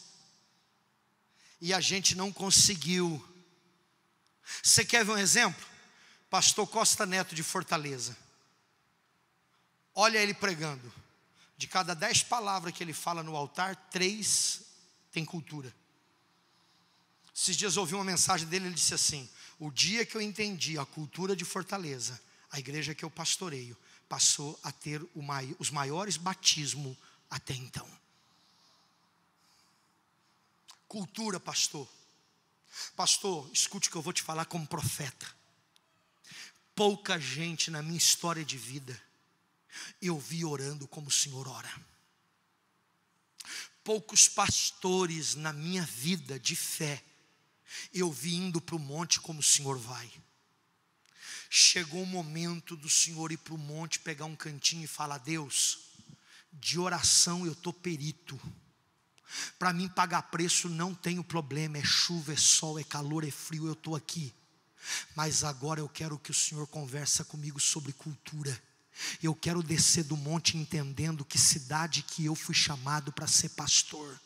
E a gente não conseguiu. Você quer ver um exemplo? Pastor Costa Neto de Fortaleza. Olha ele pregando. De cada 10 palavras que ele fala no altar, 3 tem cultura. Esses dias eu ouvi uma mensagem dele, ele disse assim: o dia que eu entendi a cultura de Fortaleza, a igreja que eu pastoreio passou a ter os maiores batismos até então. Cultura, pastor. Pastor, escute o que eu vou te falar como profeta. Pouca gente na minha história de vida eu vi orando como o Senhor ora. Poucos pastores na minha vida de fé eu vi indo para o monte como o Senhor vai. Chegou o momento do Senhor ir para o monte, pegar um cantinho e falar: Deus, de oração eu estou perito. Para mim pagar preço não tenho problema. É chuva, é sol, é calor, é frio, eu estou aqui. Mas agora eu quero que o Senhor converse comigo sobre cultura. Eu quero descer do monte entendendo que cidade que eu fui chamado para ser pastor.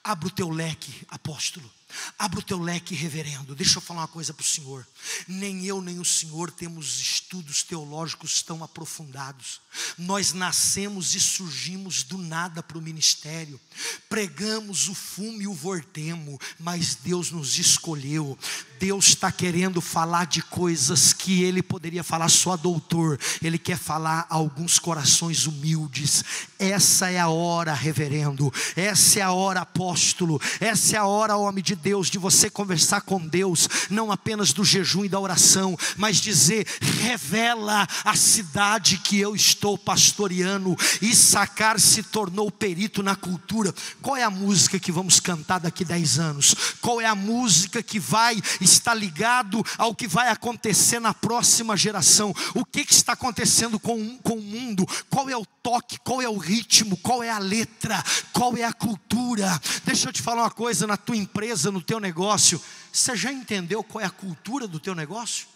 Abra o teu leque, apóstolo. Abra o teu leque, reverendo. Deixa eu falar uma coisa para o senhor. Nem eu nem o senhor temos estudos teológicos tão aprofundados. Nós nascemos e surgimos do nada para o ministério. Pregamos o fumo e o vortemo, mas Deus nos escolheu. Deus está querendo falar de coisas que Ele poderia falar só a doutor. Ele quer falar a alguns corações humildes. Essa é a hora, reverendo. Essa é a hora, apóstolo. Essa é a hora, homem de Deus, de você conversar com Deus, não apenas do jejum e da oração, mas dizer: revela a cidade que eu estou pastoreando. Issacar se tornou perito na cultura. Qual é a música que vamos cantar daqui 10 anos? Qual é a música que vai estar ligado ao que vai acontecer na próxima geração? O que está acontecendo com o mundo? Qual é o toque? Qual é o ritmo? Qual é a letra? Qual é a cultura? Deixa eu te falar uma coisa, na tua empresa, no teu negócio, você já entendeu qual é a cultura do teu negócio?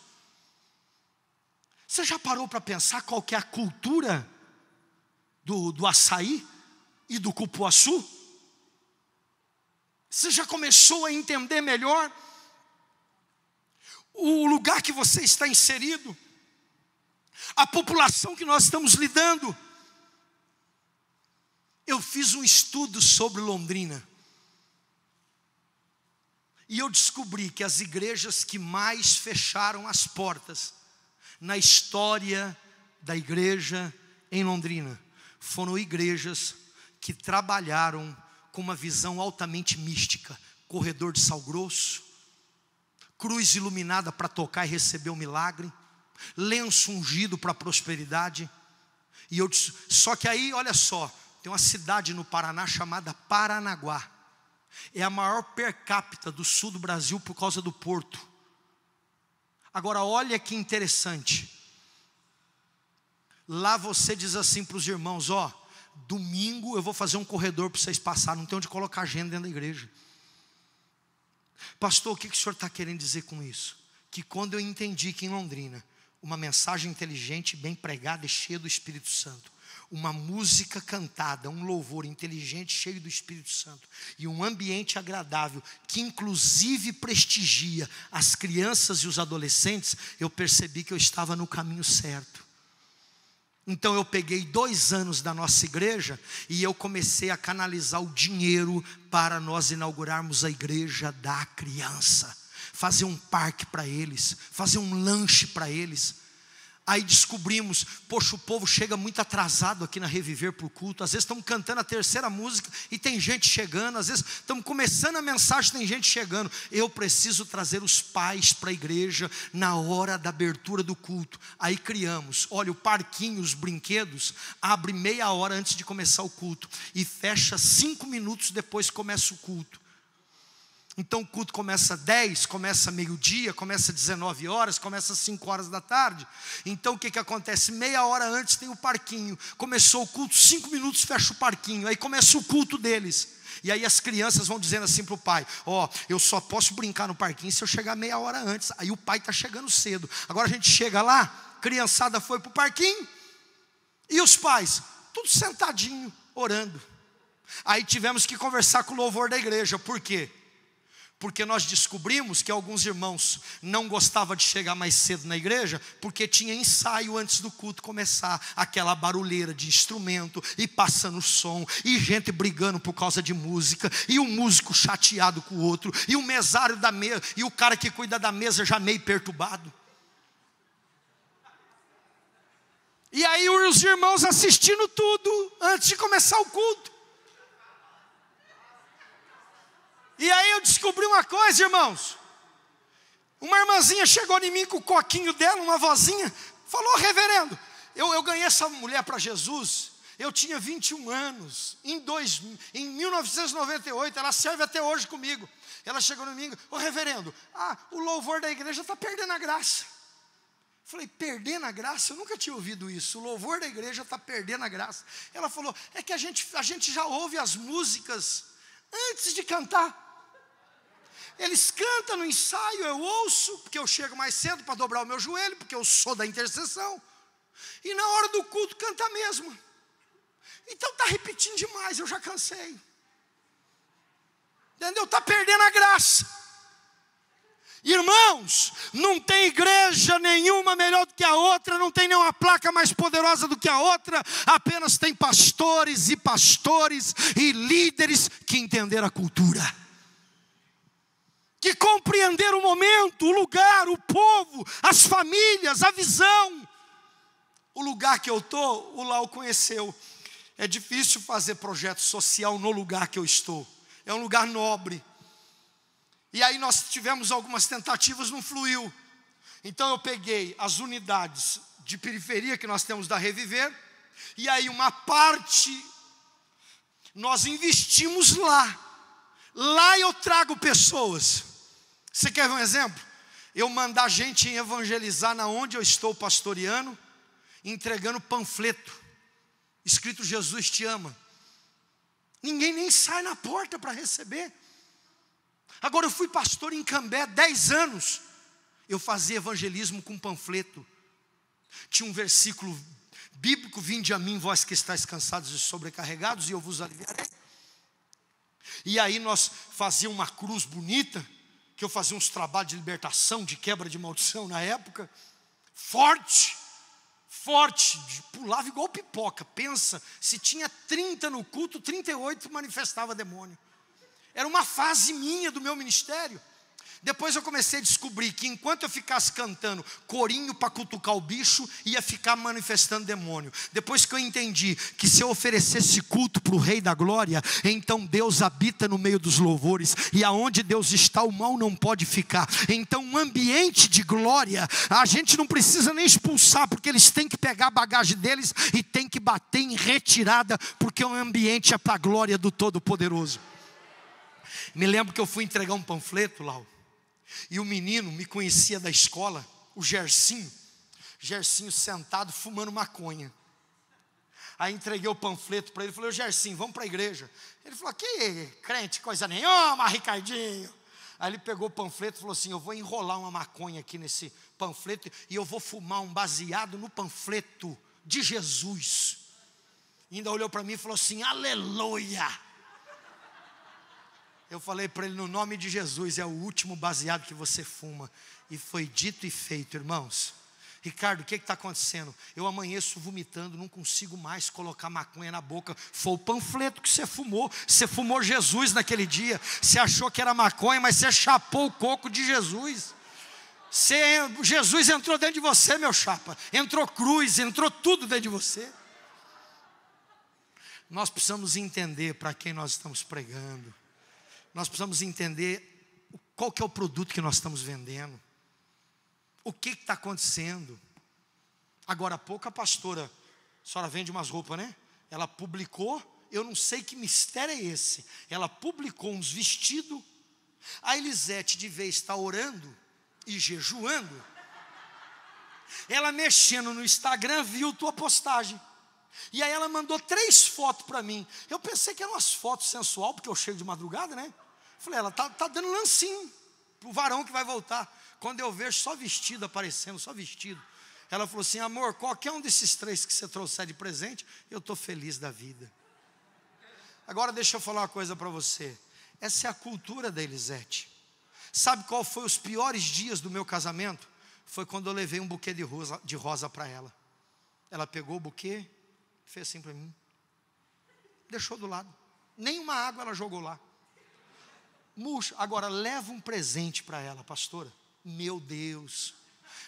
Você já parou para pensar qual que é a cultura do açaí e do cupuaçu? Você já começou a entender melhor o lugar que você está inserido? A população que nós estamos lidando? Eu fiz um estudo sobre Londrina. E eu descobri que as igrejas que mais fecharam as portas na história da igreja em Londrina foram igrejas que trabalharam com uma visão altamente mística. Corredor de sal grosso, cruz iluminada para tocar e receber o milagre, lenço ungido para a prosperidade. Só que aí, olha só, tem uma cidade no Paraná chamada Paranaguá. É a maior per capita do sul do Brasil por causa do porto. Agora olha que interessante. Lá você diz assim para os irmãos: ó, domingo eu vou fazer um corredor para vocês passarem. Não tem onde colocar agenda dentro da igreja. Pastor, o que o senhor está querendo dizer com isso? Que quando eu entendi que em Londrina, uma mensagem inteligente, bem pregada e cheia do Espírito Santo, uma música cantada, um louvor inteligente, cheio do Espírito Santo, e um ambiente agradável, que inclusive prestigia as crianças e os adolescentes, eu percebi que eu estava no caminho certo. Então eu peguei 2 anos da nossa igreja e eu comecei a canalizar o dinheiro para nós inaugurarmos a igreja da criança, fazer um parque para eles, fazer um lanche para eles. Aí descobrimos, poxa, o povo chega muito atrasado aqui na Reviver para o culto. Às vezes estamos cantando a 3ª música e tem gente chegando. Às vezes estamos começando a mensagem e tem gente chegando. Eu preciso trazer os pais para a igreja na hora da abertura do culto. Aí criamos, olha, o parquinho, os brinquedos, abre meia hora antes de começar o culto e fecha 5 minutos depois que começa o culto. Então o culto começa 10, começa meio-dia, começa 19 horas, começa 5 horas da tarde. Então o que acontece? Meia hora antes tem o parquinho. Começou o culto, 5 minutos fecha o parquinho. Aí começa o culto deles. E aí as crianças vão dizendo assim para o pai: ó, eu só posso brincar no parquinho se eu chegar meia hora antes. Aí o pai está chegando cedo. Agora a gente chega lá, criançada foi para o parquinho, e os pais, tudo sentadinho, orando. Aí tivemos que conversar com o louvor da igreja. Por quê? Porque nós descobrimos que alguns irmãos não gostavam de chegar mais cedo na igreja, porque tinha ensaio antes do culto começar, aquela barulheira de instrumento, e passando som, e gente brigando por causa de música, e um músico chateado com o outro, e o mesário da mesa, e o cara que cuida da mesa já meio perturbado. E aí os irmãos assistindo tudo, antes de começar o culto. E aí eu descobri uma coisa, irmãos. Uma irmãzinha chegou em mim com o coquinho dela, uma vozinha, falou: reverendo, eu ganhei essa mulher para Jesus, eu tinha 21 anos, em 1998, ela serve até hoje comigo. Ela chegou em mim: ô reverendo, o louvor da igreja está perdendo a graça. Falei: perdendo a graça? Eu nunca tinha ouvido isso. O louvor da igreja está perdendo a graça. Ela falou: é que a gente já ouve as músicas antes de cantar. Eles cantam no ensaio, eu ouço, porque eu chego mais cedo para dobrar o meu joelho, porque eu sou da intercessão. E na hora do culto canta mesmo. Então está repetindo demais, eu já cansei. Entendeu? Está perdendo a graça. Irmãos, não tem igreja nenhuma melhor do que a outra, não tem nenhuma placa mais poderosa do que a outra, apenas tem pastores e líderes que entenderam a cultura, que compreenderam o momento, o lugar, o povo, as famílias, a visão. O lugar que eu estou, o Lau conheceu. É difícil fazer projeto social no lugar que eu estou, é um lugar nobre. E aí nós tivemos algumas tentativas, não fluiu. Então eu peguei as unidades de periferia que nós temos da Reviver, e aí uma parte nós investimos lá. Lá eu trago pessoas. Você quer ver um exemplo? Eu mandar gente evangelizar na onde eu estou pastoreando, entregando panfleto escrito Jesus te ama. Ninguém nem sai na porta para receber. Agora eu fui pastor em Cambé 10 anos. Eu fazia evangelismo com panfleto. Tinha um versículo bíblico: vinde a mim, vós que estáis cansados e sobrecarregados, e eu vos aliviarei. E aí nós fazíamos uma cruz bonita, que eu fazia uns trabalhos de libertação, de quebra de maldição na época, forte, pulava igual pipoca. Pensa, se tinha 30 no culto, 38 manifestava demônio. Era uma fase minha do meu ministério. Depois eu comecei a descobrir que enquanto eu ficasse cantando corinho para cutucar o bicho, ia ficar manifestando demônio. Depois que eu entendi que se eu oferecesse culto para o Rei da Glória, então Deus habita no meio dos louvores, e aonde Deus está, o mal não pode ficar. Então um ambiente de glória, a gente não precisa nem expulsar, porque eles têm que pegar a bagagem deles e tem que bater em retirada, porque o ambiente é para a glória do Todo-Poderoso. Me lembro que eu fui entregar um panfleto, Lau, e o menino me conhecia da escola, o Gersinho sentado fumando maconha. Aí entreguei o panfleto para ele, falei: ô Gersinho, vamos para a igreja. Ele falou: que crente, coisa nenhuma, Ricardinho. Aí ele pegou o panfleto e falou assim: eu vou enrolar uma maconha aqui nesse panfleto, e eu vou fumar um baseado no panfleto de Jesus. E ainda olhou para mim e falou assim: aleluia. Eu falei para ele: no nome de Jesus, é o último baseado que você fuma. E foi dito e feito, irmãos. Ricardo, o que está acontecendo? Eu amanheço vomitando, não consigo mais colocar maconha na boca. Foi o panfleto que você fumou. Você fumou Jesus naquele dia. Você achou que era maconha, mas você chapou o coco de Jesus. Jesus entrou dentro de você, meu chapa. Entrou cruz, entrou tudo dentro de você. Nós precisamos entender para quem nós estamos pregando. Nós precisamos entender qual que é o produto que nós estamos vendendo. O que está acontecendo? Agora há pouco a pastora, a senhora vende umas roupas, né? Ela publicou, eu não sei que mistério é esse. Ela publicou uns vestidos. A Elisete, de vez está orando e jejuando, ela mexendo no Instagram, viu tua postagem. E aí ela mandou 3 fotos para mim. Eu pensei que eram umas fotos sensual, porque eu chego de madrugada, né? Falei: ela tá dando lancinho pro varão que vai voltar. Quando eu vejo só vestido aparecendo, só vestido. Ela falou assim: amor, qualquer um desses 3 que você trouxer de presente, eu estou feliz da vida. Agora deixa eu falar uma coisa para você. Essa é a cultura da Elisete. Sabe qual foi os piores dias do meu casamento? Foi quando eu levei um buquê de rosa para ela. Ela pegou o buquê, fez assim para mim, deixou do lado. Nenhuma água ela jogou lá. Murcha. Agora leva um presente para ela, pastora. Meu Deus,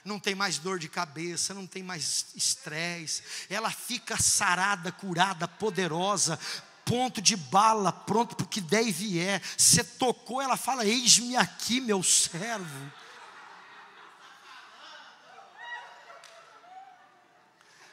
não tem mais dor de cabeça, não tem mais estresse. Ela fica sarada, curada, poderosa, ponto de bala, pronto para o que der e vier. Você tocou, ela fala: eis-me aqui, meu servo.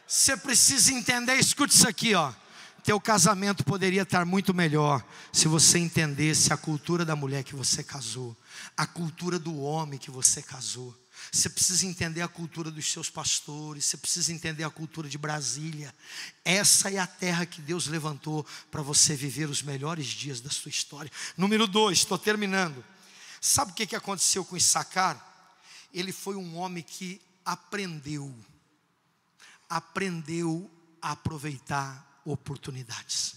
Você precisa entender, escute isso aqui, ó. Teu casamento poderia estar muito melhor se você entendesse a cultura da mulher que você casou, a cultura do homem que você casou. Você precisa entender a cultura dos seus pastores, você precisa entender a cultura de Brasília. Essa é a terra que Deus levantou para você viver os melhores dias da sua história. Número 2, estou terminando. Sabe o que aconteceu com Issacar? Ele foi um homem que aprendeu a aproveitar oportunidades.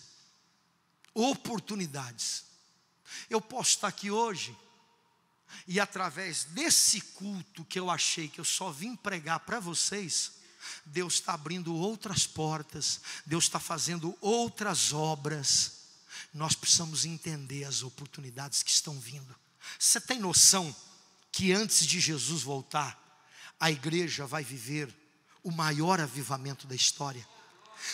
Eu posso estar aqui hoje e através desse culto que eu achei que eu só vim pregar para vocês, Deus está abrindo outras portas, Deus está fazendo outras obras. Nós precisamos entender as oportunidades que estão vindo. Você tem noção que antes de Jesus voltar, a igreja vai viver o maior avivamento da história?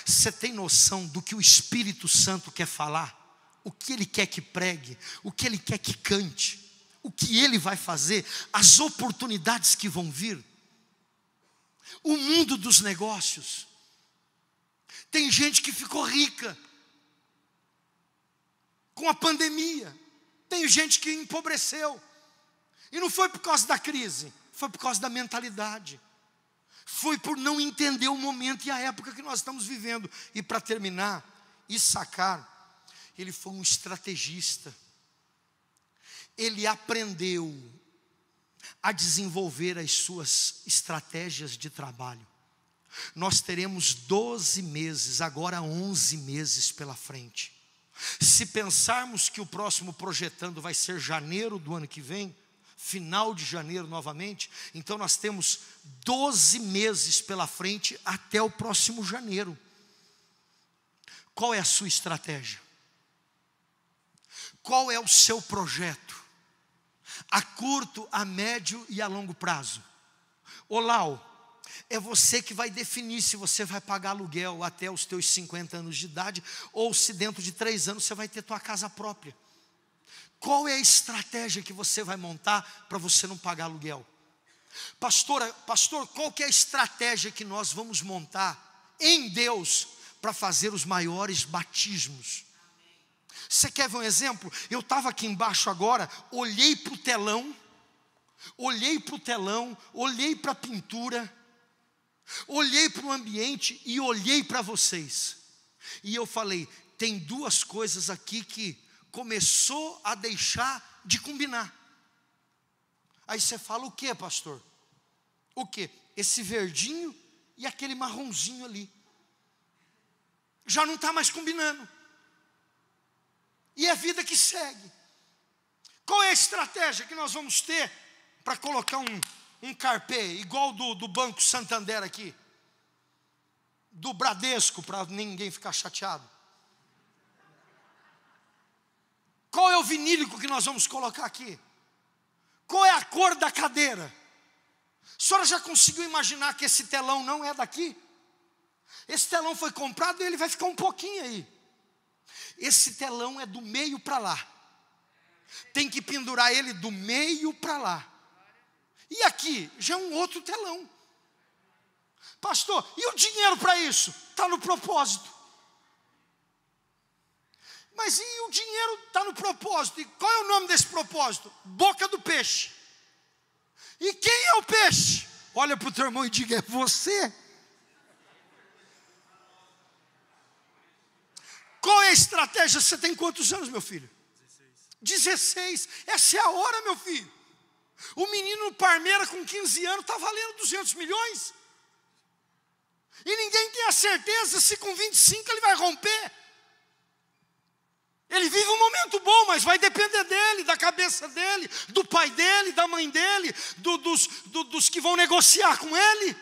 Você tem noção do que o Espírito Santo quer falar? O que Ele quer que pregue? O que Ele quer que cante? O que Ele vai fazer? As oportunidades que vão vir? O mundo dos negócios. Tem gente que ficou rica com a pandemia. Tem gente que empobreceu. E não foi por causa da crise, foi por causa da mentalidade. Foi por não entender o momento e a época que nós estamos vivendo. E para terminar, Issacar, ele foi um estrategista. Ele aprendeu a desenvolver as suas estratégias de trabalho. Nós teremos 12 meses, agora 11 meses pela frente. Se pensarmos que o próximo projetando vai ser janeiro do ano que vem, final de janeiro novamente, então nós temos 12 meses pela frente até o próximo janeiro. Qual é a sua estratégia? Qual é o seu projeto? A curto, a médio e a longo prazo. Ô Lau, é você que vai definir se você vai pagar aluguel até os teus 50 anos de idade, ou se dentro de 3 anos você vai ter tua casa própria. Qual é a estratégia que você vai montar para você não pagar aluguel? Pastor, qual que é a estratégia que nós vamos montar em Deus para fazer os maiores batismos? Você quer ver um exemplo? Eu estava aqui embaixo agora, olhei para o telão, olhei para a pintura, olhei para o ambiente e olhei para vocês. E eu falei, tem 2 coisas aqui que começou a deixar de combinar. Aí você fala, o que, pastor? O que? Esse verdinho e aquele marronzinho ali. Já não está mais combinando. E é a vida que segue. Qual é a estratégia que nós vamos ter para colocar um carpê, igual do Banco Santander aqui? Do Bradesco, para ninguém ficar chateado. Qual é o vinílico que nós vamos colocar aqui? Qual é a cor da cadeira? A senhora já conseguiu imaginar que esse telão não é daqui? Esse telão foi comprado e ele vai ficar um pouquinho aí. Esse telão é do meio para lá. Tem que pendurar ele do meio para lá. E aqui já é um outro telão. Pastor, e o dinheiro para isso? Está no propósito. Mas e o dinheiro está no propósito? E qual é o nome desse propósito? Boca do peixe. E quem é o peixe? Olha para o teu irmão e diga, é você. Qual é a estratégia? Você tem quantos anos, meu filho? 16. Essa é a hora, meu filho. O menino no Parmeira com 15 anos está valendo 200 milhões. E ninguém tem a certeza se com 25 ele vai romper. Ele vive um momento bom, mas vai depender dele, da cabeça dele, do pai dele, da mãe dele, dos que vão negociar com ele.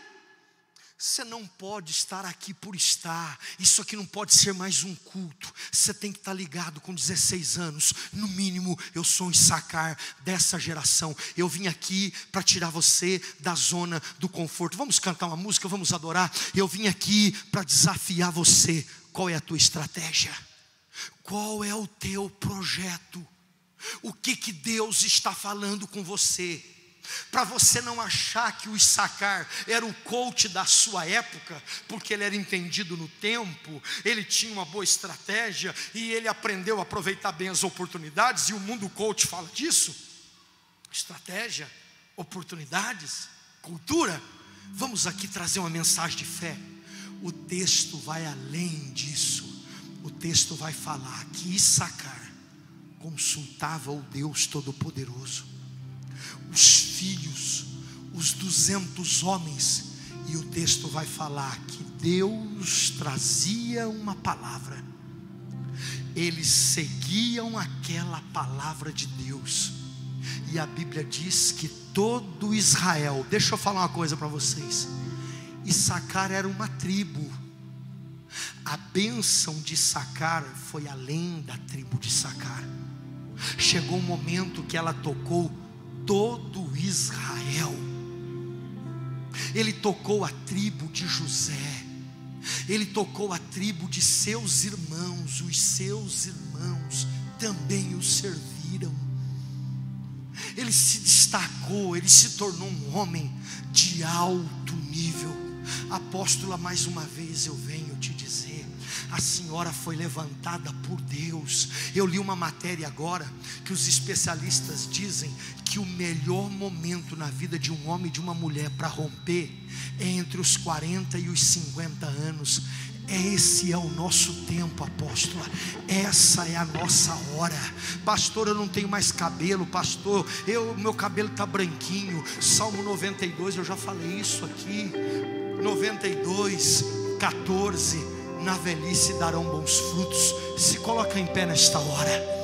Você não pode estar aqui por estar. Isso aqui não pode ser mais um culto. Você tem que estar ligado com 16 anos. No mínimo, eu sou um Issacar dessa geração. Eu vim aqui para tirar você da zona do conforto. Vamos cantar uma música, vamos adorar. Eu vim aqui para desafiar você. Qual é a tua estratégia? Qual é o teu projeto? O que Deus está falando com você? Para você não achar que o Issacar era o coach da sua época, porque ele era entendido no tempo, ele tinha uma boa estratégia e ele aprendeu a aproveitar bem as oportunidades, e o mundo coach fala disso. Estratégia, oportunidades, cultura. Vamos aqui trazer uma mensagem de fé. O texto vai além disso. O texto vai falar que Issacar consultava o Deus Todo-Poderoso. Os filhos, os 200 homens, e o texto vai falar que Deus trazia uma palavra, eles seguiam aquela palavra de Deus, e a Bíblia diz que todo Israel, deixa eu falar uma coisa para vocês, Issacar era uma tribo, a bênção de Issacar foi além da tribo de Issacar, chegou um momento que ela tocou todo Israel. Ele tocou a tribo de José, ele tocou a tribo de seus irmãos. Os seus irmãos também o serviram. Ele se destacou, ele se tornou um homem de alto nível. Apóstola, mais uma vez eu venho te dizer, a senhora foi levantada por Deus. Eu li uma matéria agora que os especialistas dizem que o melhor momento na vida de um homem e de uma mulher para romper é entre os 40 e os 50 anos. Esse é o nosso tempo, apóstola. Essa é a nossa hora. Pastor, eu não tenho mais cabelo. Pastor, meu cabelo está branquinho. Salmo 92, eu já falei isso aqui. 92, 14. na velhice darão bons frutos. Se coloca em pé nesta hora.